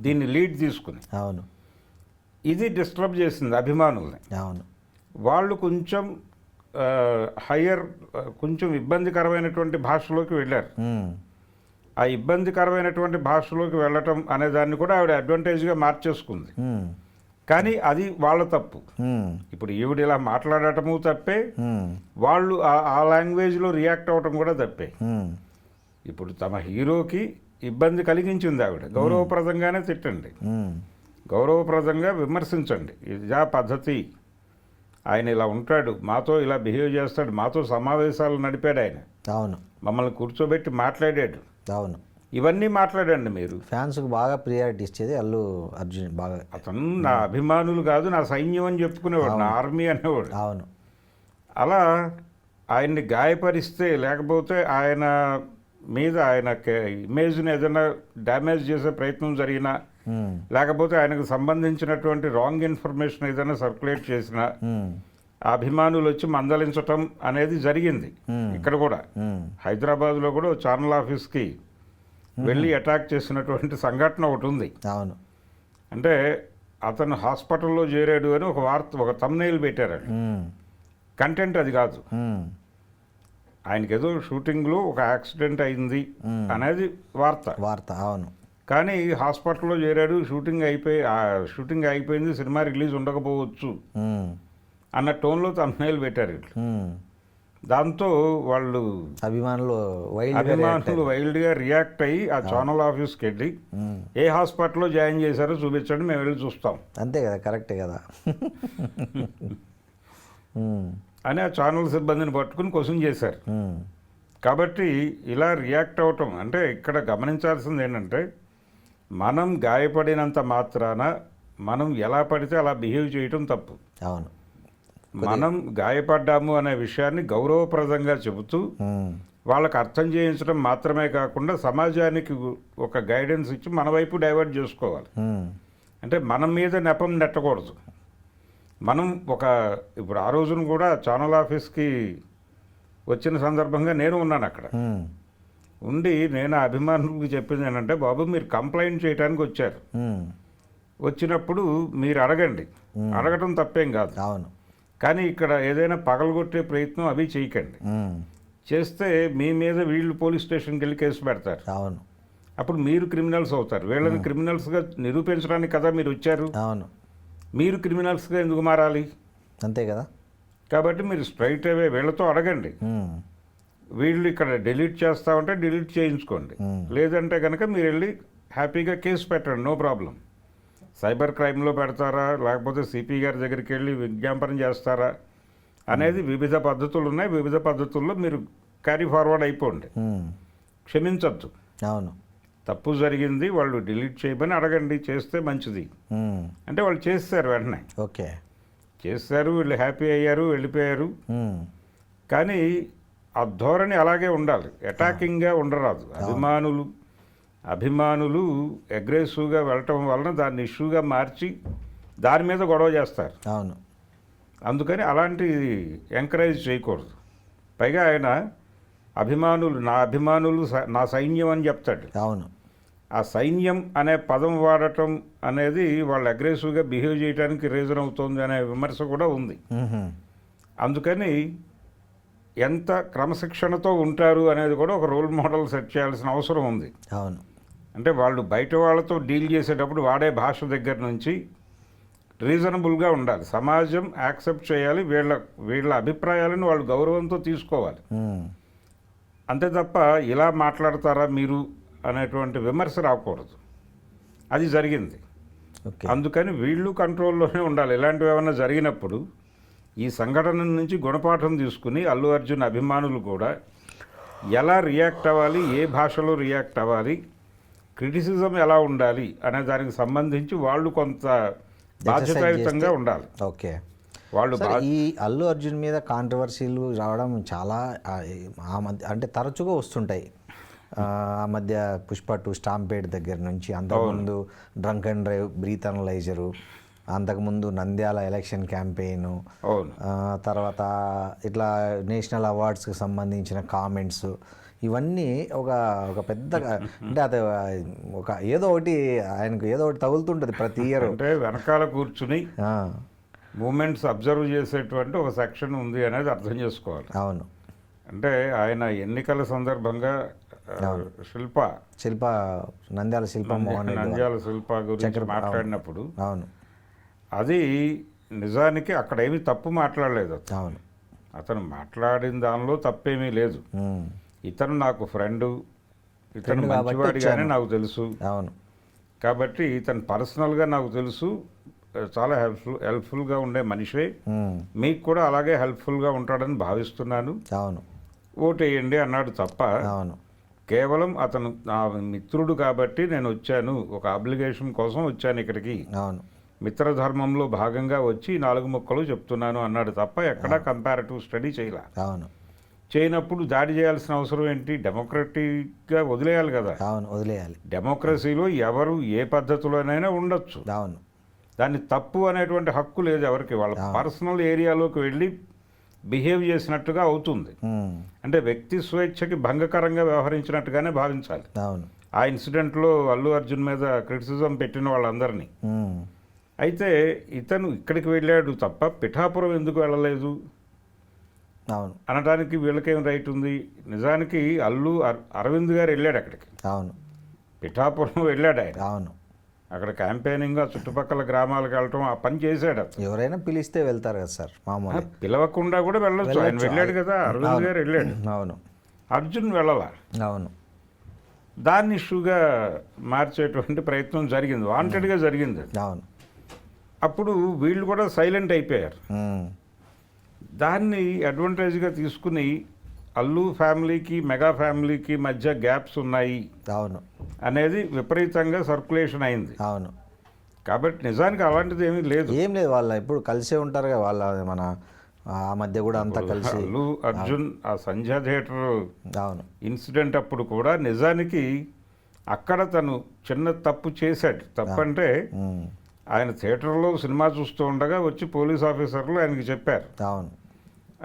దీన్ని లీడ్ తీసుకుని. అవును. ఇది డిస్టర్బ్ చేసింది అభిమానుల్ని. అవును. వాళ్ళు కొంచెం హయ్యర్, కొంచెం ఇబ్బందికరమైనటువంటి భాషలోకి వెళ్ళారు. ఉమ్. ఆ ఇబ్బందికరమైనటువంటి భాషలోకి వెళ్ళటం అనే దాన్ని కూడా ఆవిడ అడ్వాంటేజ్గా మార్చేసుకుంది. ఉమ్. కానీ అది వాళ్ళ తప్పు. ఉమ్. ఇప్పుడు ఈవిడ ఇలా మాట్లాడటము తప్పే, ఉమ్. వాళ్ళు ఆ లాంగ్వేజ్లో రియాక్ట్ అవ్వటం కూడా తప్పే. ఉమ్. ఇప్పుడు తమ హీరోకి ఇబ్బంది కలిగించింది ఆవిడ, గౌరవప్రదంగానే తిట్టండి, ఉమ్. గౌరవప్రదంగా విమర్శించండి. ఇదా పద్ధతి, ఆయన ఇలా ఉంటాడు, మాతో ఇలా బిహేవ్ చేస్తాడు, మాతో సమావేశాలు నడిపాడు, ఆయన అవును. మమ్మల్ని కూర్చోబెట్టి మాట్లాడాడు, అవును. ఇవన్నీ మాట్లాడండి మీరు. ఫ్యాన్స్కి బాగా ప్రియారిటీ ఇచ్చేది అల్లు అర్జున్. బాగా అతను నా అభిమానులు కాదు, నా సైన్యం అని చెప్పుకునేవాడు, నా ఆర్మీ అనేవాడు. అవును. అలా ఆయన్ని గాయపరిస్తే, లేకపోతే ఆయన మీద ఆయన ఇమేజ్ని ఏదైనా డ్యామేజ్ చేసే ప్రయత్నం జరిగినా, ఉమ్. లేకపోతే ఆయనకు సంబంధించినటువంటి రాంగ్ ఇన్ఫర్మేషన్ ఏదైనా సర్క్యులేట్ చేసినా ఉమ్. ఆ అభిమానులు వచ్చి మందలించటం అనేది జరిగింది. ఇక్కడ కూడా ఉమ్. హైదరాబాద్లో కూడా ఛానల్ ఆఫీస్కి వెళ్ళి అటాక్ చేసినటువంటి సంఘటన ఒకటి ఉంది. అవును. అంటే అతను హాస్పిటల్లో చేరాడు అని ఒక వార్త, ఒక థంబ్నెయిల్ పెట్టారు. ఉమ్. కంటెంట్ అది కాదు. ఉమ్. ఆయనకి ఏదో షూటింగ్లో ఒక యాక్సిడెంట్ అయింది అనేది వార్త. అవును. కానీ హాస్పిటల్లో చేరాడు, షూటింగ్ అయిపోయింది, సినిమా రిలీజ్ ఉండకపోవచ్చు ఉమ్. అన్న టోన్లో థంబ్నెయిల్ పెట్టారు వీళ్ళు. ఉమ్. దాంతో వాళ్ళు అభిమానులు వైల్డ్గా రియాక్ట్ అయ్యి ఆ ఛానల్ ఆఫీస్కి వెళ్ళి ఏ హాస్పిటల్లో జాయిన్ చేశారో చూపించండి, మేము వెళ్ళి చూస్తాం. అంతే కదా, కరెక్టే కదా. అని ఆ ఛానల్ సిబ్బందిని పట్టుకుని క్వశ్చన్ చేశారు. కాబట్టి ఇలా రియాక్ట్ అవటం అంటే ఇక్కడ గమనించాల్సింది ఏంటంటే, మనం గాయపడినంత మాత్రాన మనం ఎలా పడితే అలా బిహేవ్ చేయటం తప్పు. అవును. మనం గాయపడ్డాము అనే విషయాన్ని గౌరవప్రదంగా చెబుతూ వాళ్ళకి అర్థం చేయించడం మాత్రమే కాకుండా సమాజానికి ఒక గైడెన్స్ ఇచ్చి మన వైపు డైవర్ట్ చేసుకోవాలి. అంటే మన మీద నెపం నెట్టకూడదు. మనం ఇప్పుడు ఆ రోజున కూడా ఛానల్ ఆఫీస్కి వచ్చిన సందర్భంగా నేను ఉన్నాను అక్కడ. ఉండి నేను ఆ అభిమానులకు చెప్పింది ఏంటంటే, బాబు మీరు కంప్లైంట్ చేయడానికి వచ్చారు, వచ్చినప్పుడు మీరు అడగండి, అడగటం తప్పేం కాదు. అవును. కానీ ఇక్కడ ఏదైనా పగలగొట్టే ప్రయత్నం అవి చేయకండి. చేస్తే మీ మీద వీళ్ళు పోలీస్ స్టేషన్కి వెళ్ళి కేసు పెడతారు. అవును. అప్పుడు మీరు క్రిమినల్స్ అవుతారు. వీళ్ళని క్రిమినల్స్గా నిరూపించడానికి కదా మీరు వచ్చారు. అవును. మీరు క్రిమినల్స్గా ఎందుకు మారాలి? అంతే కదా. కాబట్టి మీరు స్ట్రైట్ అవే వీళ్ళతో అడగండి. వీళ్ళు ఇక్కడ డిలీట్ చేస్తామంటే డిలీట్ చేయించుకోండి, లేదంటే కనుక మీరు వెళ్ళి హ్యాపీగా కేసు పెట్టండి, నో ప్రాబ్లం. సైబర్ క్రైమ్లో పెడతారా, లేకపోతే సిపి గారి దగ్గరికి వెళ్ళి విజ్ఞాపన చేస్తారా అనేది వివిధ పద్ధతులు ఉన్నాయి. వివిధ పద్ధతుల్లో మీరు క్యారీ ఫార్వర్డ్ అయిపోండి, క్షమించద్దు. అవును. తప్పు జరిగింది, వాళ్ళు డిలీట్ చేయమని అడగండి, చేస్తే మంచిది. అంటే వాళ్ళు చేస్తారు వెంటనే. ఓకే. చేస్తారు, వీళ్ళు హ్యాపీ అయ్యారు, వెళ్ళిపోయారు. కానీ ఆ ధోరణి అలాగే ఉండాలి, అటాకింగ్గా ఉండరాదు. అభిమానులు అగ్రెసివ్గా వెళ్ళటం వలన దాన్ని ఇష్యూగా మార్చి దాని మీద గొడవ చేస్తారు. అవును. అందుకని అలాంటి ఎంకరేజ్ చేయకూడదు. పైగా ఆయన నా అభిమానులు నా సైన్యం అని చెప్తాడు. అవును. ఆ సైన్యం అనే పదం వాడటం అనేది వాళ్ళు అగ్రెసివ్గా బిహేవ్ చేయడానికి రీజన్ అవుతుంది అనే విమర్శ కూడా ఉంది. అందుకని ఎంత క్రమశిక్షణతో ఉంటారు అనేది కూడా ఒక రోల్ మోడల్ సెట్ చేయాల్సిన అవసరం ఉంది. అవును. అంటే వాళ్ళు బయట వాళ్ళతో డీల్ చేసేటప్పుడు వాడే భాష దగ్గర నుంచి రీజనబుల్గా ఉండాలి. సమాజం యాక్సెప్ట్ చేయాలి, వీళ్ళ అభిప్రాయాలను వాళ్ళు గౌరవంతో తీసుకోవాలి. అంతే తప్ప ఇలా మాట్లాడతారా మీరు అనేటువంటి విమర్శ రాకూడదు. అది జరిగింది. అందుకని వీళ్ళు కంట్రోల్లోనే ఉండాలి. ఇలాంటివి ఏమైనా జరిగినప్పుడు ఈ సంఘటన నుంచి గుణపాఠం తీసుకుని అల్లు అర్జున్ అభిమానులు కూడా ఎలా రియాక్ట్ అవ్వాలి, ఏ భాషలో రియాక్ట్ అవ్వాలి, క్రిటిసిజం ఎలా ఉండాలి అనే దానికి సంబంధించి వాళ్ళు కొంత బాధ్యతాయుతంగా ఉండాలి. ఓకే. వాళ్ళు ఈ అల్లు అర్జున్ మీద కాంట్రవర్సీలు రావడం చాలా ఆ మధ్య అంటే తరచుగా వస్తుంటాయి. ఆ మధ్య పుష్ప 2 స్టాంపేడ్ దగ్గర నుంచి, అంతకుముందు డ్రంక్ అండ్ డ్రైవ్ బ్రీత్ అనలైజరు, అంతకుముందు నంద్యాల ఎలక్షన్ క్యాంపెయిన్, తర్వాత ఇట్లా నేషనల్ అవార్డ్స్కి సంబంధించిన కామెంట్స్, ఇవన్నీ ఒక పెద్ద అంటే అది ఏదో ఒకటి ఆయనకు ఏదో ఒకటి తగులుతుంటుంది ప్రతి ఇయర్. అంటే వెనకాల కూర్చుని మూమెంట్స్ అబ్జర్వ్ చేసేటువంటి ఒక సెక్షన్ ఉంది అనేది అర్థం చేసుకోవాలి. అవును. అంటే ఆయన ఎన్నికల సందర్భంగా నంద్యాల శిల్ప గురించి మాట్లాడినప్పుడు అవును, అది నిజానికి అక్కడ ఏమీ తప్పు మాట్లాడలేదు. అవును, అతను మాట్లాడిన దానిలో తప్పేమీ లేదు. ఇతను నాకు ఫ్రెండు, ఇతను మంచివాడిగానే నాకు తెలుసు. అవును. కాబట్టి ఇతను పర్సనల్గా నాకు తెలుసు, చాలా హెల్ప్ఫుల్గా ఉండే మనిషే, మీకు కూడా అలాగే హెల్ప్ఫుల్గా ఉంటాడని భావిస్తున్నాను, అవును, ఓటేయండి అన్నాడు తప్ప అవును, కేవలం అతను నా మిత్రుడు కాబట్టి నేను వచ్చాను, ఒక అబ్లిగేషన్ కోసం వచ్చాను ఇక్కడికి, అవును, మిత్రధర్మంలో భాగంగా వచ్చి 4 ముక్కలు చెప్తున్నాను అన్నాడు తప్ప ఎక్కడా కంపారిటివ్ స్టడీ చేయలే. అవును. చేయనప్పుడు దాడి చేయాల్సిన అవసరం ఏంటి? డెమోక్రటిక్గా వదిలేయాలి కదా. అవును, వదిలేయాలి. డెమోక్రసీలో ఎవరు ఏ పద్ధతిలోనైనా ఉండొచ్చు. అవును. దాన్ని తప్పు అనేటువంటి హక్కు లేదు ఎవరికి. వాళ్ళ పర్సనల్ ఏరియాలోకి వెళ్ళి బిహేవ్ చేసినట్టుగా అవుతుంది. అంటే వ్యక్తి స్వేచ్ఛకి భంగకరంగా వ్యవహరించినట్టుగానే భావించాలి. అవును. ఆ ఇన్సిడెంట్లో అల్లు అర్జున్ మీద క్రిటిసిజం పెట్టిన వాళ్ళందరినీ. అయితే ఇతను ఇక్కడికి వెళ్ళాడు తప్ప పిఠాపురం ఎందుకు వెళ్ళలేదు అవును అనడానికి వీళ్ళకేం రైట్ ఉంది? నిజానికి అరవింద్ గారు వెళ్ళాడు అక్కడికి. అవును. పిఠాపురం వెళ్ళాడు ఆయన. అవును. అక్కడ క్యాంపెయినింగ్, చుట్టుపక్కల గ్రామాలకు వెళ్ళటం, ఆ పని చేశాడు. ఎవరైనా పిలిస్తే వెళ్తారు కదా సార్, మామూలు. పిలవకుండా కూడా వెళ్ళొచ్చు. ఆయన వెళ్ళాడు కదా, అరవింద్ గారు వెళ్ళాడు. అవును. అర్జున్ వెళ్ళాలా. అవును. దాన్ని ఇష్యూగా మార్చేటువంటి ప్రయత్నం జరిగింది, వాంటెడ్గా జరిగింది. అవును. అప్పుడు వీళ్ళు కూడా సైలెంట్ అయిపోయారు. దాన్ని అడ్వాంటేజ్గా తీసుకుని అల్లు ఫ్యామిలీకి మెగా ఫ్యామిలీకి మధ్య గ్యాప్స్ ఉన్నాయి, అవును, అనేది విపరీతంగా సర్క్యులేషన్ అయింది. అవును. కాబట్టి నిజానికి అలాంటిది ఏమీ లేదు. ఏం లేదు, వాళ్ళ ఇప్పుడు కలిసే ఉంటారు కదా, వాళ్ళ మన ఆ మధ్య కూడా అంతా కలిసి. అల్లు అర్జున్ ఆ సంధ్యా థియేటర్ అవును ఇన్సిడెంట్ అప్పుడు కూడా నిజానికి అక్కడ తను చిన్న తప్పు చేశాడు. తప్పంటే ఆయన థియేటర్లో సినిమా చూస్తూ ఉండగా వచ్చి పోలీస్ ఆఫీసర్లు ఆయనకి చెప్పారు, అవును.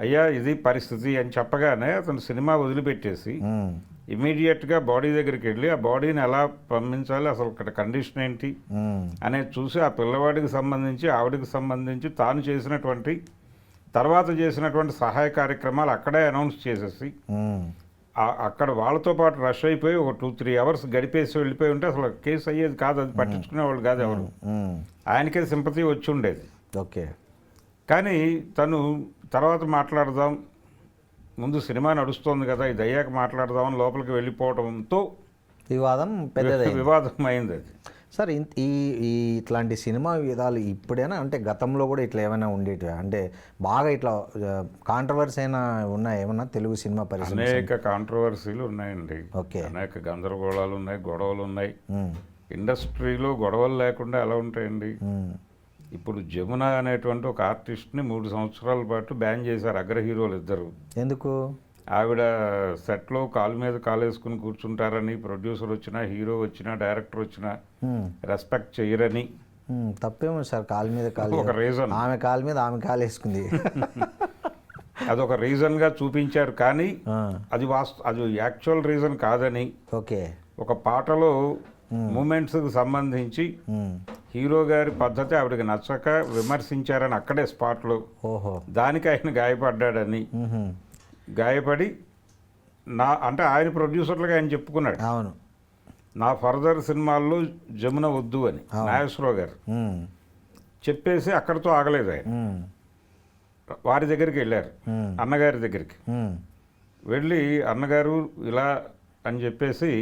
అయ్యా ఇది పరిస్థితి అని చెప్పగానే అతను సినిమా వదిలిపెట్టేసి ఉమ్, ఇమీడియట్గా బాడీ దగ్గరికి వెళ్ళి ఆ బాడీని ఎలా పంపించాలి, అసలు ఇక్కడ కండిషన్ ఏంటి ఉమ్, అనేది చూసి ఆ పిల్లవాడికి సంబంధించి ఆవిడకి సంబంధించి తాను చేసినటువంటి తర్వాత చేసినటువంటి సహాయ కార్యక్రమాలు అక్కడే అనౌన్స్ చేసేసి ఉమ్, అక్కడ వాళ్ళతో పాటు రష్ అయిపోయి ఒక 2-3 అవర్స్ గడిపేసి వెళ్ళిపోయి ఉంటే అసలు కేసు అయ్యేది కాదు, అది పట్టించుకునేవాళ్ళు కాదు ఎవరు. ఉమ్, ఆయనకే సింపతి వచ్చి ఉండేది. ఓకే. కానీ తను తర్వాత మాట్లాడదాం, ముందు సినిమా నడుస్తోంది కదా, ఇది అయ్యాక మాట్లాడదామని లోపలికి వెళ్ళిపోవడంతో వివాదం పెద్దది. వివాదం అయింది అది. సార్ ఈ ఈ ఇట్లాంటి సినిమా విధాలు ఇప్పుడైనా అంటే గతంలో కూడా ఇట్లా ఏమైనా ఉండేటివి, అంటే బాగా ఇట్లా కాంట్రవర్సీ అయినా ఉన్నాయి ఏమన్నా తెలుగు సినిమా పరిశ్రమ? అనేక కాంట్రవర్సీలు ఉన్నాయండి, ఓకే. అనేక గందరగోళాలు ఉన్నాయి, గొడవలు ఉన్నాయి. ఉమ్, ఇండస్ట్రీలో గొడవలు లేకుండా ఎలా ఉంటాయండి? ఉమ్, ఇప్పుడు జమున అనేటువంటి ఒక ఆర్టిస్ట్ని 3 సంవత్సరాల పాటు బ్యాన్ చేశారు అగ్ర హీరోలు ఇద్దరు. ఎందుకు? ఆవిడ సెట్లో కాలు మీద కాలేసుకుని కూర్చుంటారని, ప్రొడ్యూసర్ వచ్చినా, హీరో వచ్చినా, డైరెక్టర్ వచ్చినా ఉమ్, రెస్పెక్ట్ చేయరని. తప్పేమో సార్, కాలు మీద కాలు, ఒక రీజన్, ఆమె కాలు మీద ఆమె కాలు వేసుకుంది. అదొక రీజన్గా చూపించారు. కానీ ఆ, అది యాక్చువల్ రీజన్ కాదని, ఓకే. ఒక పాటలో మూమెంట్స్కి సంబంధించి ఉమ్, హీరో గారి పద్ధతి ఆవిడకి నచ్చక విమర్శించారని అక్కడే స్పాట్లో. ఓహో. దానికి ఆయన గాయపడ్డాడని, ఉహుం, గాయపడి అంటే ఆయన ప్రొడ్యూసర్లుగా ఆయన చెప్పుకున్నాడు, అవును. నా ఫర్దర్ సినిమాల్లో జమున వద్దు అని నాగేశ్వరరావు గారు ఉమ్, చెప్పేసి అక్కడితో ఆగలేదు. ఆయన ఉమ్, వారి దగ్గరికి వెళ్ళారు, ఉమ్, అన్నగారి దగ్గరికి ఉమ్, వెళ్ళి, అన్నగారు ఇలా అని చెప్పేసి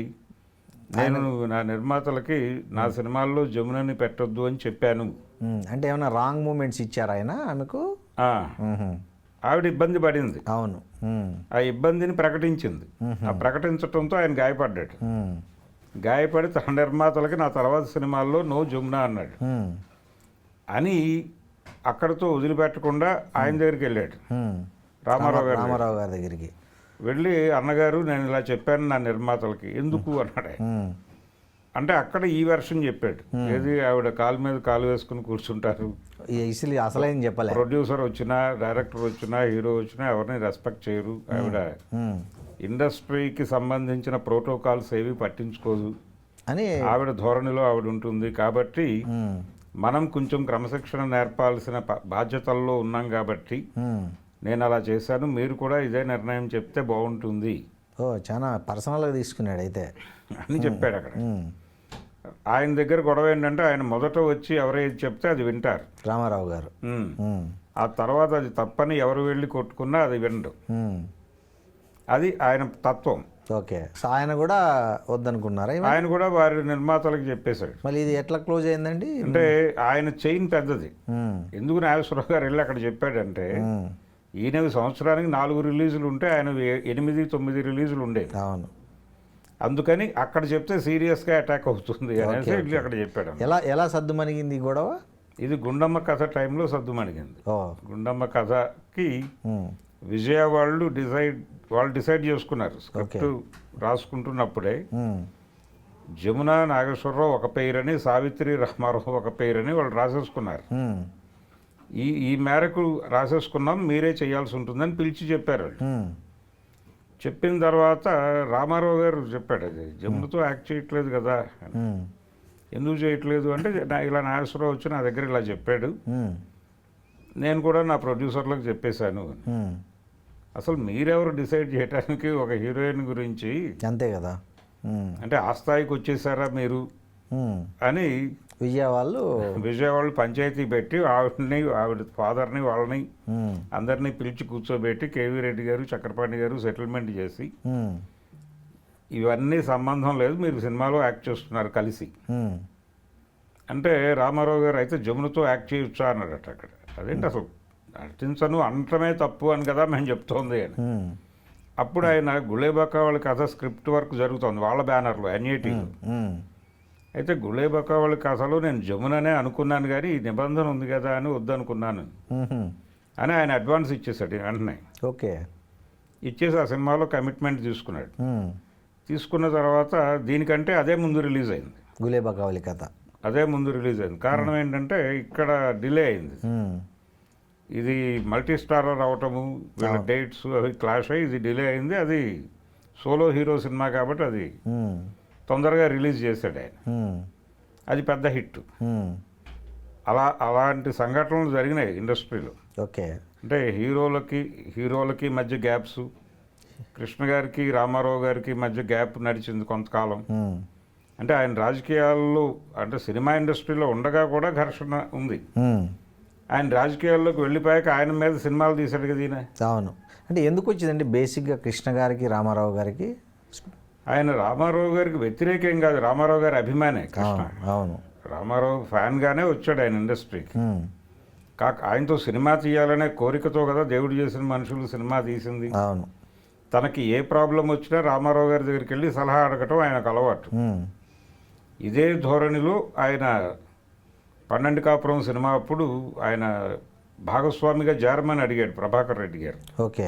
నేను నా నిర్మాతలకి నా సినిమాల్లో జమునని పెట్టొద్దు అని చెప్పాను. అంటే ఏమైనా రాంగ్ మూమెంట్స్ ఇచ్చారా ఆయన ఆమెకు? ఆ, ఉహుం, ఆవిడ ఇబ్బంది పడింది, అవును. ఉమ్, ఆ ఇబ్బందిని ప్రకటించింది. ఆ ప్రకటించడంతో ఆయన గాయపడ్డాడు. ఉమ్, గాయపడి తన నిర్మాతలకి నా తర్వాత సినిమాల్లో నో జమున అన్నాడు. ఉమ్, అని అక్కడితో వదిలిపెట్టకుండా ఆయన దగ్గరికి వెళ్ళాడు, ఉమ్, రామారావు గారు. రామారావు గారి దగ్గరికి వెళ్ళి, అన్నగారు నేను ఇలా చెప్పాను నా నిర్మాతలకి, ఎందుకు అన్నాడు ఆయన. ఉమ్, అంటే అక్కడ ఈ వెర్షన్ చెప్పాడు, ఏది ఆవిడ కాలు మీద కాలు వేసుకుని కూర్చుంటారు, ఇసలు అసలైన చెప్పలే. ప్రొడ్యూసర్ వచ్చినా, డైరెక్టర్ వచ్చినా, హీరో వచ్చినా ఎవరిని రెస్పెక్ట్ చేయరు, ఆవిడ ఉమ్, ఇండస్ట్రీకి సంబంధించిన ప్రోటోకాల్స్ ఏవి పట్టించుకోదు అని ఆవిడ ధోరణిలో ఆవిడ ఉంటుంది. కాబట్టి ఉమ్, మనం కొంచెం క్రమశిక్షణ నేర్పాల్సిన బాధ్యతల్లో ఉన్నాం కాబట్టి ఉమ్, నేను అలా చేశాను, మీరు కూడా ఇదే నిర్ణయం చెప్తే బాగుంటుంది ఓ చాలా పర్సనల్గా తీసుకున్నాడు అయితే అని చెప్పాడు అక్కడ. ఉమ్, ఆయన దగ్గర గొడవ ఏంటంటే, ఆయన మొదట వచ్చి ఎవరైతే చెప్తే అది వింటారు, రామారావు గారు. ఉమ్. ఉమ్, ఆ తర్వాత అది తప్పని ఎవరు వెళ్ళి కొట్టుకున్నా అది వినడు, ఉమ్, అది ఆయన తత్వం. ఓకే. సో ఆయన కూడా వద్దనుకున్నారా ఈమె? ఆయన కూడా వారి నిర్మాతలకు చెప్పేశాడు. మళ్ళీ ఇది ఎట్లా క్లోజ్ అయిందండి? అంటే ఆయన చైన్ పెద్దది. ఉమ్, ఎందుకు నాగేశ్వరరావు గారు వెళ్ళి అక్కడ చెప్పాడంటే, ఉమ్, ఈయన సంవత్సరానికి 4 రిలీజులు ఉంటే ఆయన 8-9 రిలీజులు ఉండేవి. అవును. అందుకని అక్కడ చెప్తే సీరియస్గా అటాక్ అవుతుంది అనేసి వెళ్ళి అక్కడ చెప్పాడు. ఎలా సద్దుమణిగింది ఈ గొడవ? ఇది గుండమ్మ కథ టైంలో సద్దుమణిగింది. ఓ, గుండమ్మ కథకి ఉమ్, విజయ వాళ్ళు డిసైడ్ చేసుకున్నారు. స్క్రిప్ట్ రాసుకుంటున్నప్పుడే ఉమ్, జమున నాగేశ్వరరావు ఒక పేరని, సావిత్రి రామారావు ఒక పేరని వాళ్ళు రాసేసుకున్నారు. ఉమ్, ఈ మేరకు రాసేసుకున్నాం, మీరే చేయాల్సి ఉంటుందని పిలిచి చెప్పారు వాళ్ళు. ఉమ్, చెప్పిన తర్వాత రామారావు గారు చెప్పాడు, అది జమునతో యాక్ట్ చేయట్లేదు కదా, ఉమ్, ఎందుకు చేయట్లేదు అంటే, ఇలా నాగేశ్వరరావు వచ్చి నా దగ్గర ఇలా చెప్పాడు, ఉమ్, నేను కూడా నా ప్రొడ్యూసర్లకు చెప్పేశాను. ఉమ్, అసలు మీరెవరు డిసైడ్ చేయడానికి ఒక హీరోయిన్ గురించి, అంతే కదా. ఉమ్, అంటే ఆ స్థాయికి వచ్చేసారా మీరు ఉమ్, అని విజయ వాళ్ళు విజయవాడలో పంచాయతీ పెట్టి ఆవిడ ఫాదర్ని వాళ్ళని ఉమ్, అందరినీ పిలిచి కూర్చోబెట్టి కేవీ రెడ్డి గారు, చక్రపాణి గారు సెటిల్మెంట్ చేసి, ఉమ్, ఇవన్నీ సంబంధం లేదు, మీరు సినిమాలో యాక్ట్ చేస్తున్నారు కలిసి ఉమ్, అంటే, రామారావు గారు అయితే జమునతో యాక్ట్ చేయొచ్చా అన్నాడట అక్కడ. అదేంటి అసలు నటించను అనటమే తప్పు అని కదా మేము చెప్తోంది అని. ఉమ్, అప్పుడు ఆయన గులేబకా వాళ్ళ కథ స్క్రిప్ట్ వర్క్ జరుగుతోంది వాళ్ళ బ్యానర్లో, ఎన్ఏటీలో. ఉమ్, అయితే గులేబకా వాళ్ళ కథలో నేను జముననే అనుకున్నాను, కానీ ఈ నిబంధన ఉంది కదా అని వద్దనుకున్నాను ఉహుం, అని ఆయన అడ్వాన్స్ ఇచ్చేసాడు వెంటనే. ఓకే. ఇచ్చేసి ఆ సినిమాలో కమిట్మెంట్ తీసుకున్నాడు. ఉమ్, తీసుకున్న తర్వాత దీనికంటే అదే ముందు రిలీజ్ అయింది. గులేబకావళి కథ. అదే ముందు రిలీజ్ అయింది. కారణం ఏంటంటే ఇక్కడ డిలే అయింది. ఇది మల్టీ స్టారర్ అవటము, వీళ్ళ డేట్స్ అవి క్లాష్ అయ్యి ఇది డిలే అయింది. అది సోలో హీరో సినిమా కాబట్టి అది తొందరగా రిలీజ్ చేశాడు ఆయన. అది పెద్ద హిట్. అలాంటి సంఘటనలు జరిగినాయి ఇండస్ట్రీలో. ఓకే. అంటే హీరోలకి మధ్య గ్యాప్స్, కృష్ణ గారికి రామారావు గారికి మధ్య గ్యాప్ నడిచింది కొంతకాలం. అంటే ఆయన రాజకీయాల్లో, అంటే సినిమా ఇండస్ట్రీలో ఉండగా కూడా ఘర్షణ ఉంది. ఆయన రాజకీయాల్లోకి వెళ్ళిపోయాక ఆయన మీద సినిమాలు తీశాడు కదా ఈయన. అవును. అంటే ఎందుకు వచ్చిందండి బేసిక్గా కృష్ణ గారికి రామారావు గారికి? ఆయన రామారావు గారికి వ్యతిరేకం కాదు, రామారావు గారి అభిమానే కృష్ణ. అవును. రామారావు ఫ్యాన్గానే వచ్చాడు ఆయన ఇండస్ట్రీకి. ఆయనతో సినిమా తీయాలనే కోరికతో కదా దేవుడు చేసిన మనుషులు సినిమా తీసింది. అవును. తనకి ఏ ప్రాబ్లం వచ్చినా రామారావు గారి దగ్గరికి వెళ్ళి సలహా అడగటం ఆయనకు అలవాటు. ఇదే ధోరణిలో ఆయన 12 కాపురం సినిమా అప్పుడు ఆయన భాగస్వామిగా చేరమని అడిగాడు ప్రభాకర్ రెడ్డి గారు. ఓకే.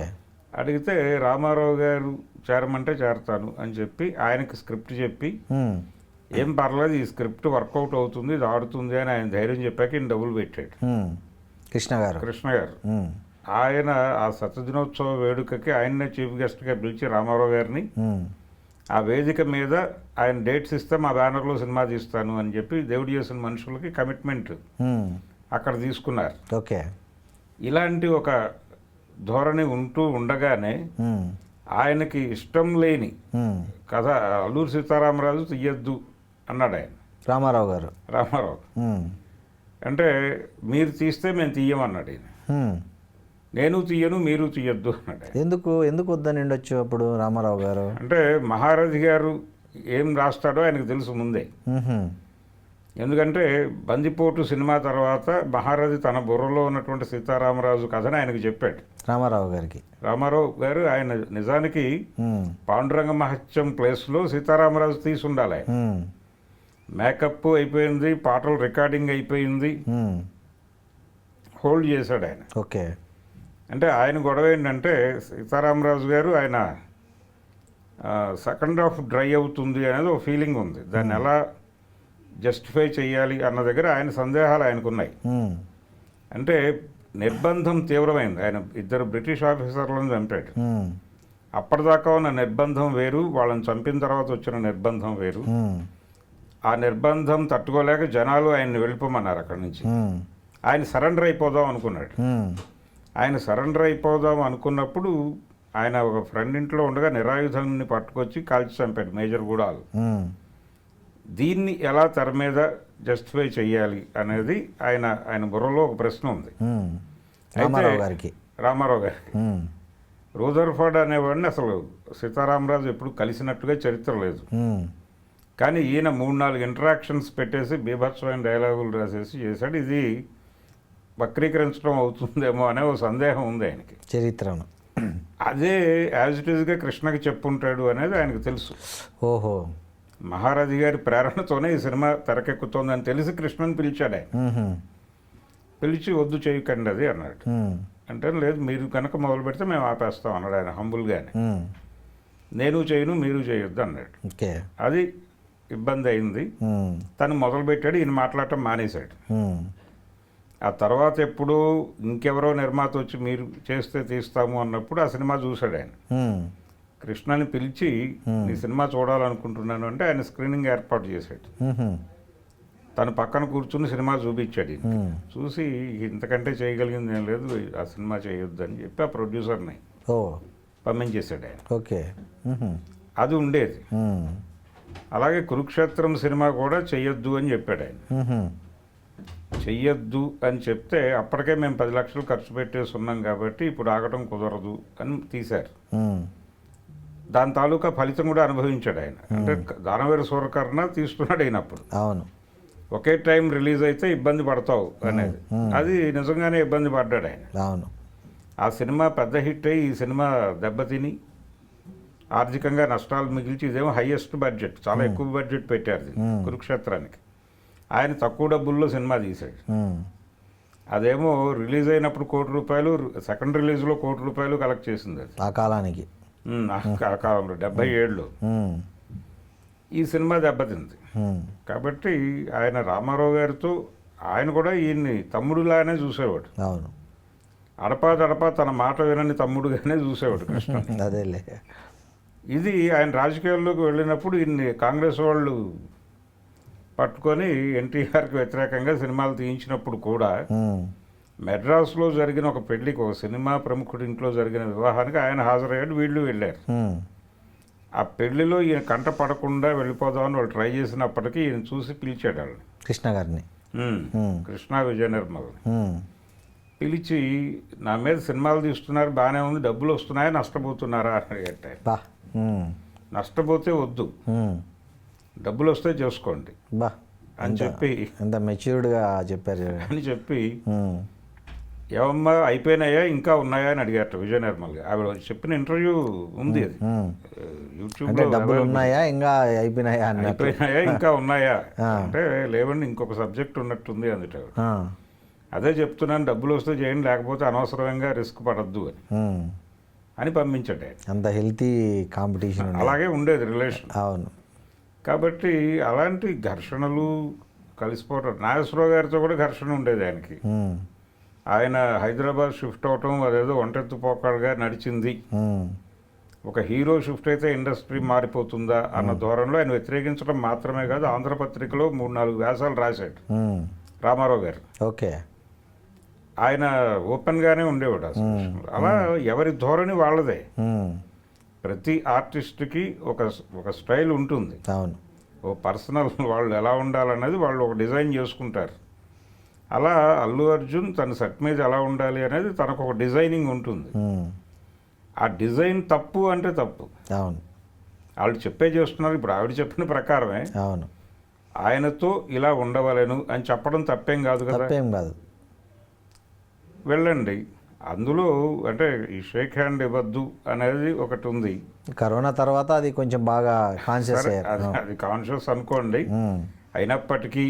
అడిగితే రామారావు గారు చేరమంటే చేరతాను అని చెప్పి ఆయనకి స్క్రిప్ట్ చెప్పి, ఏం పర్లేదు ఈ స్క్రిప్ట్ వర్కౌట్ అవుతుంది, ఇది ఆడుతుంది అని ఆయన ధైర్యం చెప్పాక ఈయన డబ్బులు పెట్టాడు కృష్ణ గారు. ఆయన ఆ శతదినోత్సవ వేడుకకి ఆయన్నే చీఫ్ గెస్ట్గా పిలిచి రామారావు గారిని ఆ వేదిక మీద ఆయన డేట్స్ ఇస్తే మా బ్యానర్లో సినిమా తీస్తాను అని చెప్పి దేవుడు చేసిన మనుషులకి కమిట్మెంట్ అక్కడ తీసుకున్నారు. ఓకే. ఇలాంటి ఒక ధోరణి ఉంటూ ఉండగానే ఆయనకి ఇష్టం లేని కథ అల్లూరి సీతారామరాజు తీయద్దు అన్నాడు ఆయన. రామారావు అంటే మీరు తీస్తే మేము తీయమన్నాడు ఆయన. నేను తీయను, మీరు తీయద్దు అన్నాడు. ఎందుకు వద్దని ఉండొచ్చు అప్పుడు రామారావు గారు? అంటే మహారథి గారు ఏం రాస్తాడో ఆయనకు తెలుసు ముందే. ఎందుకంటే బందిపోటు సినిమా తర్వాత మహారథి తన బుర్రలో ఉన్నటువంటి సీతారామరాజు కథను ఆయనకు చెప్పాడు రామారావు గారు. ఆయన నిజానికి పాండురంగ మహత్యం ప్లేస్లో సీతారామరాజు తీసి ఉండాలి. ఆయన మేకప్ అయిపోయింది, పాటలు రికార్డింగ్ అయిపోయింది, హోల్డ్ చేశాడు ఆయన. ఓకే. అంటే ఆయన గొడవ ఏంటంటే సీతారామరాజు గారు ఆయన సెకండ్ హాఫ్ డ్రై అవుతుంది అనేది ఒక ఫీలింగ్ ఉంది. దాన్ని ఎలా జస్టిఫై చేయాలి అన్న దగ్గర ఆయన సందేహాలు ఆయనకున్నాయి. అంటే నిర్బంధం తీవ్రమైంది. ఆయన 2 బ్రిటిష్ ఆఫీసర్లను చంపాడు. అప్పటిదాకా ఉన్న నిర్బంధం వేరు, వాళ్ళని చంపిన తర్వాత వచ్చిన నిర్బంధం వేరు. ఆ నిర్బంధం తట్టుకోలేక జనాలు ఆయన్ని వెళ్ళిపోమన్నారు అక్కడి నుంచి. ఆయన సరెండర్ అయిపోదాం అనుకున్నాడు. ఆయన సరెండర్ అయిపోదాం అనుకున్నప్పుడు ఆయన ఒక ఫ్రెండ్ ఇంట్లో ఉండగా నిరాయుధాన్ని పట్టుకొచ్చి కాల్చి చంపాడు మేజర్ గూడాలు. దీన్ని ఎలా తెర మీద జస్టిఫై చేయాలి అనేది ఆయన బుర్రలో ఒక ప్రశ్న ఉంది. రామారావు గారికి రూదర్ఫర్డ్ అనేవాడిని అసలు సీతారామరాజు ఎప్పుడు కలిసినట్టుగా చరిత్ర లేదు. కానీ ఈయన 3-4 ఇంటరాక్షన్స్ పెట్టేసి బీభత్సమైన డైలాగులు రాసేసి చేశాడు. ఇది వక్రీకరించడం అవుతుందేమో అనే ఒక సందేహం ఉంది ఆయనకి చరిత్రను. అదే యాజ్ ఇట్ ఈజ్గా కృష్ణకి చెప్పుంటాడు అనేది ఆయనకు తెలుసు. ఓహో. మహారాజు గారి ప్రేరణతోనే ఈ సినిమా తెరకెక్కుతోందని తెలిసి కృష్ణని పిలిచాడు ఆయన. పిలిచి వద్దు చేయకండి అది అన్నాడు. అంటే లేదు, మీరు కనుక మొదలు పెడితే మేము ఆపేస్తాం అన్నాడు ఆయన హంబుల్గానే. నేను చేయను, మీరు చేయొద్దు అన్నాడు. అది ఇబ్బంది అయింది. తను మొదలుపెట్టాడు, ఈయన మాట్లాడటం మానేశాడు. ఆ తర్వాత ఎప్పుడు ఇంకెవరో నిర్మాత వచ్చి మీరు చేస్తే తీస్తాము అన్నప్పుడు ఆ సినిమా చూశాడు ఆయన. కృష్ణని పిలిచి నీ సినిమా చూడాలనుకుంటున్నాను అంటే ఆయన స్క్రీనింగ్ ఏర్పాటు చేశాడు. తను పక్కన కూర్చుని సినిమా చూపించాడు. చూసి ఇంతకంటే చేయగలిగింది ఏం లేదు, ఆ సినిమా చేయొద్దు అని చెప్పి ఆ ప్రొడ్యూసర్ని పంపించేశాడు ఆయన. ఓకే. అది ఉండేది. అలాగే కురుక్షేత్రం సినిమా కూడా చెయ్యొద్దు అని చెప్పాడు ఆయన. చెయ్యొద్దు అని చెప్తే అప్పటికే మేము 10 లక్షలు ఖర్చు పెట్టేసి ఉన్నాం కాబట్టి ఇప్పుడు ఆగటం కుదరదు అని తీశారు. దాని తాలూకా ఫలితం కూడా అనుభవించాడు ఆయన. అంటే దానవేరు సూరకర్ణ తీస్తున్నాడు అయినప్పుడు. అవును. ఒకే టైం రిలీజ్ అయితే ఇబ్బంది పడతావు అనేది, అది నిజంగానే ఇబ్బంది పడ్డాడు ఆయన. అవును. ఆ సినిమా పెద్ద హిట్ అయ్యి ఈ సినిమా దెబ్బతిని ఆర్థికంగా నష్టాలు మిగిల్చి, ఇదేమో హైయెస్ట్ బడ్జెట్, చాలా ఎక్కువ బడ్జెట్ పెట్టారు కురుక్షేత్రానికి. ఆయన తక్కువ డబ్బుల్లో సినిమా తీశాడు. అదేమో రిలీజ్ అయినప్పుడు ₹1 కోటి, సెకండ్ రిలీజ్లో ₹1 కోటి కలెక్ట్ చేసింది అది ఆ కాలానికి. ఆ కాలంలో 77లో. ఈ సినిమా దెబ్బతింది. కాబట్టి ఆయన రామారావు గారితో ఆయన కూడా ఈయన్ని తమ్ముడులానే చూసేవాడు. అవును. అడపా తన మాట వినని తమ్ముడుగానే చూసేవాడు కృష్ణ. అదేలే. ఇది ఆయన రాజకీయాల్లోకి వెళ్ళినప్పుడు ఇన్ని కాంగ్రెస్ వాళ్ళు పట్టుకొని ఎన్టీఆర్కి వ్యతిరేకంగా సినిమాలు తీయించినప్పుడు కూడా మెడ్రాస్లో జరిగిన ఒక పెళ్లికి, ఒక సినిమా ప్రముఖుడి ఇంట్లో జరిగిన వివాహానికి ఆయన హాజరయ్యాడు, వీళ్ళు వెళ్ళారు. ఆ పెళ్లిలో ఈయన కంట పడకుండా వెళ్ళిపోదామని వాళ్ళు ట్రై చేసినప్పటికీ ఈయన చూసి పిలిచాడు వాళ్ళని, కృష్ణ గారిని. కృష్ణ విజయ నిర్మల్ని పిలిచి, నా మీద సినిమాలు తీస్తున్నారు, బాగానే ఉంది, డబ్బులు వస్తున్నాయా, నష్టపోతున్నారా అని అడిగారు. బా. నష్టపోతే వద్దు, డబ్బులు వస్తే చేసుకోండి బా అని చెప్పి, ఎంత మెచ్యూర్డ్గా చెప్పారు అని చెప్పి, ఏమమ్మా అయిపోయినాయా ఇంకా ఉన్నాయా అని అడిగారట విజయ నిర్మల్ గారు. ఆవిడ చెప్పిన ఇంటర్వ్యూ ఉంది, అది యూట్యూబ్లో. డబ్బులు ఉన్నాయా ఇంకా అయిపోయినాయా ఇంకా ఉన్నాయా అంటే, లేవండి ఇంకొక సబ్జెక్ట్ ఉన్నట్టుంది అందుట. అదే చెప్తున్నాను, డబ్బులు వస్తే చేయండి, లేకపోతే అనవసరంగా రిస్క్ పడద్దు అని పంపించండి. అంత హెల్తీ కాంపిటీషన్ అలాగే ఉండేది రిలేషన్. అవును. కాబట్టి అలాంటి ఘర్షణలు కలిసిపోవటం, నాగేశ్వరరావు గారితో కూడా ఘర్షణ ఉండేది ఆయనకి. ఆయన హైదరాబాద్ షిఫ్ట్ అవటం అదేదో ఒంటెత్తు పోకాడుగా నడిచింది. ఒక హీరో షిఫ్ట్ అయితే ఇండస్ట్రీ మారిపోతుందా అన్న ధోరణిలో ఆయన వ్యతిరేకించడం మాత్రమే కాదు, ఆంధ్రపత్రికలో 3-4 వ్యాసాలు రాశాడు రామారావు గారు. ఓకే. ఆయన ఓపెన్గానే ఉండేవాడు అసలు. అలా ఎవరి ధోరణి వాళ్ళదే. ప్రతి ఆర్టిస్ట్కి ఒక స్టైల్ ఉంటుంది. అవును. ఓ పర్సనల్ వాళ్ళు ఎలా ఉండాలన్నది వాళ్ళు ఒక డిజైన్ చేసుకుంటారు. అలా అల్లు అర్జున్ తన సెట్ మీద ఎలా ఉండాలి అనేది తనకు ఒక డిజైనింగ్ ఉంటుంది. ఆ డిజైన్ తప్పు అంటే తప్పు. అవును. వాళ్ళు చెప్పే చేస్తున్నారు. ఇప్పుడు ఆవిడ చెప్పిన ప్రకారమే అవును, ఆయనతో ఇలా ఉండవలేను అని చెప్పడం తప్పేం కాదు కదా. తప్పేం కాదు. వెళ్ళండి. అందులో అంటే ఈ షేక్ హ్యాండ్ ఇవ్వద్దు అనేది ఒకటి ఉంది. కరోనా తర్వాత అది కొంచెం బాగా కాన్షియస్ అయ్యారు. అది కాన్షియస్ అనుకోండి. అయినప్పటికీ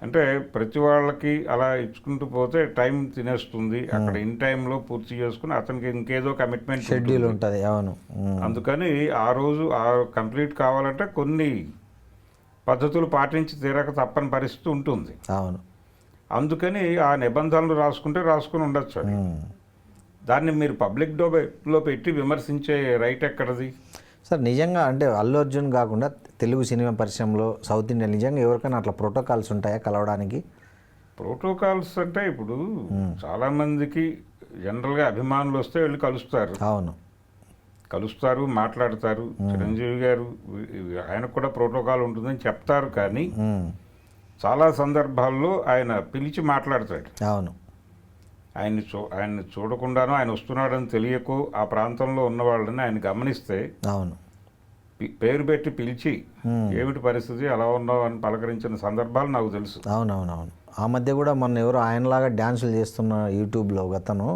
అంటే ప్రతి వాళ్ళకి అలా ఇచ్చుకుంటూ పోతే టైం తినేస్తుంది. అక్కడ ఇన్ టైంలో పూర్తి చేసుకుని అతనికి ఇంకేదో కమిట్మెంట్ షెడ్యూల్ ఉంటుంది. అవును. అందుకని ఆ రోజు కంప్లీట్ కావాలంటే కొన్ని పద్ధతులు పాటించి తీరక తప్పని పరిస్థితి ఉంటుంది. అవును. అందుకని ఆ నిబంధనలు రాసుకుని ఉండొచ్చు. దాన్ని మీరు పబ్లిక్ డొమైన్లో పెట్టి విమర్శించే రైట్ ఎక్కడది సార్? నిజంగా అంటే అల్లు అర్జున్ కాకుండా తెలుగు సినిమా పరిశ్రమలో సౌత్ ఇండియా నిజంగా ఎవరికైనా అట్లా ప్రోటోకాల్స్ ఉంటాయా కలవడానికి? ప్రోటోకాల్స్ అంటే ఇప్పుడు చాలామందికి జనరల్గా అభిమానులు వస్తే వెళ్ళి కలుస్తారు. అవును, కలుస్తారు, మాట్లాడతారు. చిరంజీవి గారు ఆయనకు కూడా ప్రోటోకాల్ ఉంటుందని చెప్తారు, కానీ చాలా సందర్భాల్లో ఆయన పిలిచి మాట్లాడతాడు. అవును. ఆయన్ని చూడకుండానో ఆయన వస్తున్నాడని తెలియకో ఆ ప్రాంతంలో ఉన్న వాళ్ళని ఆయన గమనిస్తే అవును పేరు పెట్టి పిలిచి ఏమిటి పరిస్థితి, అలా ఉన్నావు అని పలకరించిన సందర్భాలు నాకు తెలుసు. అవునవునవును. ఆ మధ్య కూడా మొన్న ఎవరు ఆయనలాగా డ్యాన్సులు చేస్తున్న యూట్యూబ్లో గతను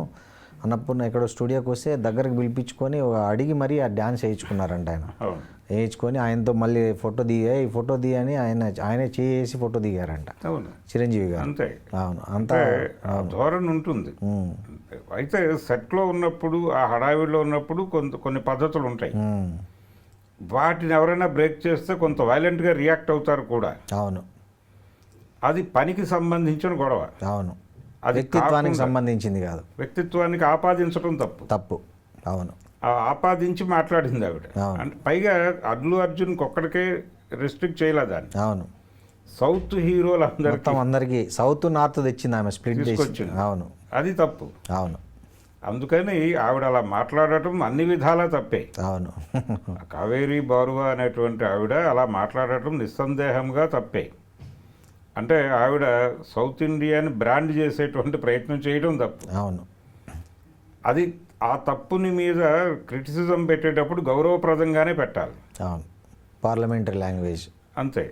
అన్నపూర్ణ ఎక్కడో స్టూడియోకి వస్తే దగ్గరకు పిలిపించుకొని అడిగి మరీ ఆ డ్యాన్స్ వేయించుకున్నారంట. ఆయన వేయించుకొని ఆయనతో మళ్ళీ ఫోటో దిగి అని ఆయనే చేసి ఫోటో దిగారంట. అవును, చిరంజీవి గారు. అంతే. అవును, అంతా ధోరణి ఉంటుంది. అయితే సెట్లో ఉన్నప్పుడు ఆ హడావిడిలో ఉన్నప్పుడు కొన్ని పద్ధతులు ఉంటాయి. వాటిని ఎవరైనా బ్రేక్ చేస్తే కొంత వైలెంట్గా రియాక్ట్ అవుతారు కూడా. అవును. అది పనికి సంబంధించిన గొడవ. అవును, అది వ్యక్తిత్వానికి సంబంధించింది కాదు. వ్యక్తిత్వానికి ఆపాదించడం తప్పు. అవును. ఆపాదించి మాట్లాడింది ఆవిడ. అంటే పైగా అల్లు అర్జున్కి ఒక్కడికే రెస్ట్రిక్ట్ చేయలేదు దాన్ని. అవును, సౌత్ హీరోలందరికీ సౌత్ నార్త్ తెచ్చింది ఆమె, స్ప్లిట్ తీసుకొచ్చింది. అవును, అది తప్పు. అవును. అందుకని ఆవిడ అలా మాట్లాడటం అన్ని విధాలా తప్పే. అవును. కావేరీ బారువా అనేటువంటి ఆవిడ అలా మాట్లాడటం నిస్సందేహంగా తప్పే. అంటే ఆవిడ సౌత్ ఇండియాని బ్రాండ్ చేసేటువంటి ప్రయత్నం చేయడం తప్పు. అవును. అది ఆ తప్పుని మీద క్రిటిసిజం పెట్టేటప్పుడు గౌరవప్రదంగానే పెట్టాలి. అవును, పార్లమెంటరీ లాంగ్వేజ్. అంతే.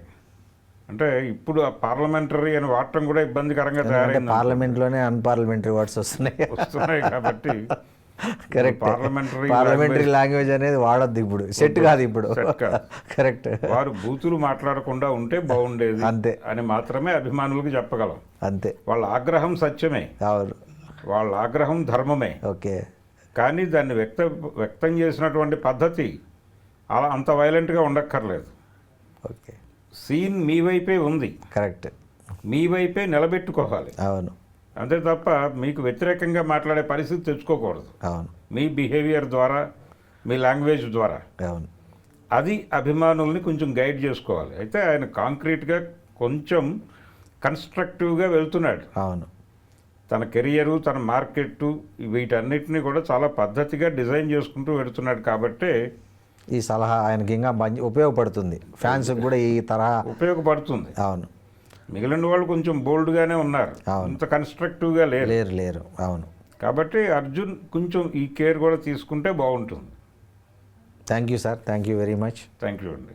అంటే ఇప్పుడు ఆ పార్లమెంటరీ అని వాడటం కూడా ఇబ్బందికరంగా తయారైంది. పార్లమెంట్లోనే అన్పార్లమెంటరీ వర్డ్స్ వస్తున్నాయి కాబట్టి కరెక్ట్. పార్లమెంటరీ లాంగ్వేజ్ అనేది వాడద్దు ఇప్పుడు, సెట్ కాదు ఇప్పుడు. కరెక్ట్. వారు బూతులు మాట్లాడకుండా ఉంటే బాగుండేది అంతే అని మాత్రమే అభిమానులకు చెప్పగలం. అంతే. వాళ్ళ ఆగ్రహం సత్యమే. అవును, వాళ్ళ ఆగ్రహం ధర్మమే. ఓకే. కానీ దాన్ని వ్యక్తం చేసినటువంటి పద్ధతి అలా అంత వైలెంట్గా ఉండక్కర్లేదు. ఓకే, సీన్ మీ వైపే ఉంది, కరెక్ట్, మీ వైపే నిలబెట్టుకోవాలి. అవును అంతే తప్ప మీకు వ్యతిరేకంగా మాట్లాడే పరిస్థితి తెచ్చుకోకూడదు. అవును మీ బిహేవియర్ ద్వారా, మీ లాంగ్వేజ్ ద్వారా అవును అది అభిమానుల్ని కొంచెం గైడ్ చేసుకోవాలి. అయితే ఆయన కాంక్రీట్గా కొంచెం కన్స్ట్రక్టివ్గా వెళ్తున్నాడు. అవును తన కెరియరు, తన మార్కెట్, వీటన్నిటిని కూడా చాలా పద్ధతిగా డిజైన్ చేసుకుంటూ వెళుతున్నాడు. కాబట్టే ఈ సలహా ఆయనకి ఇంకా మంచి ఉపయోగపడుతుంది, ఫ్యాన్స్కి కూడా ఈ తరహా ఉపయోగపడుతుంది. అవును. మిగిలిన వాళ్ళు కొంచెం బోల్డ్గానే ఉన్నారు, ఇంత కన్స్ట్రక్టివ్గా లేరు. లేరు అవును. కాబట్టి అర్జున్ కొంచెం ఈ కేర్ కూడా తీసుకుంటే బాగుంటుంది. Thank you sir, thank you very much. Thank you అండి.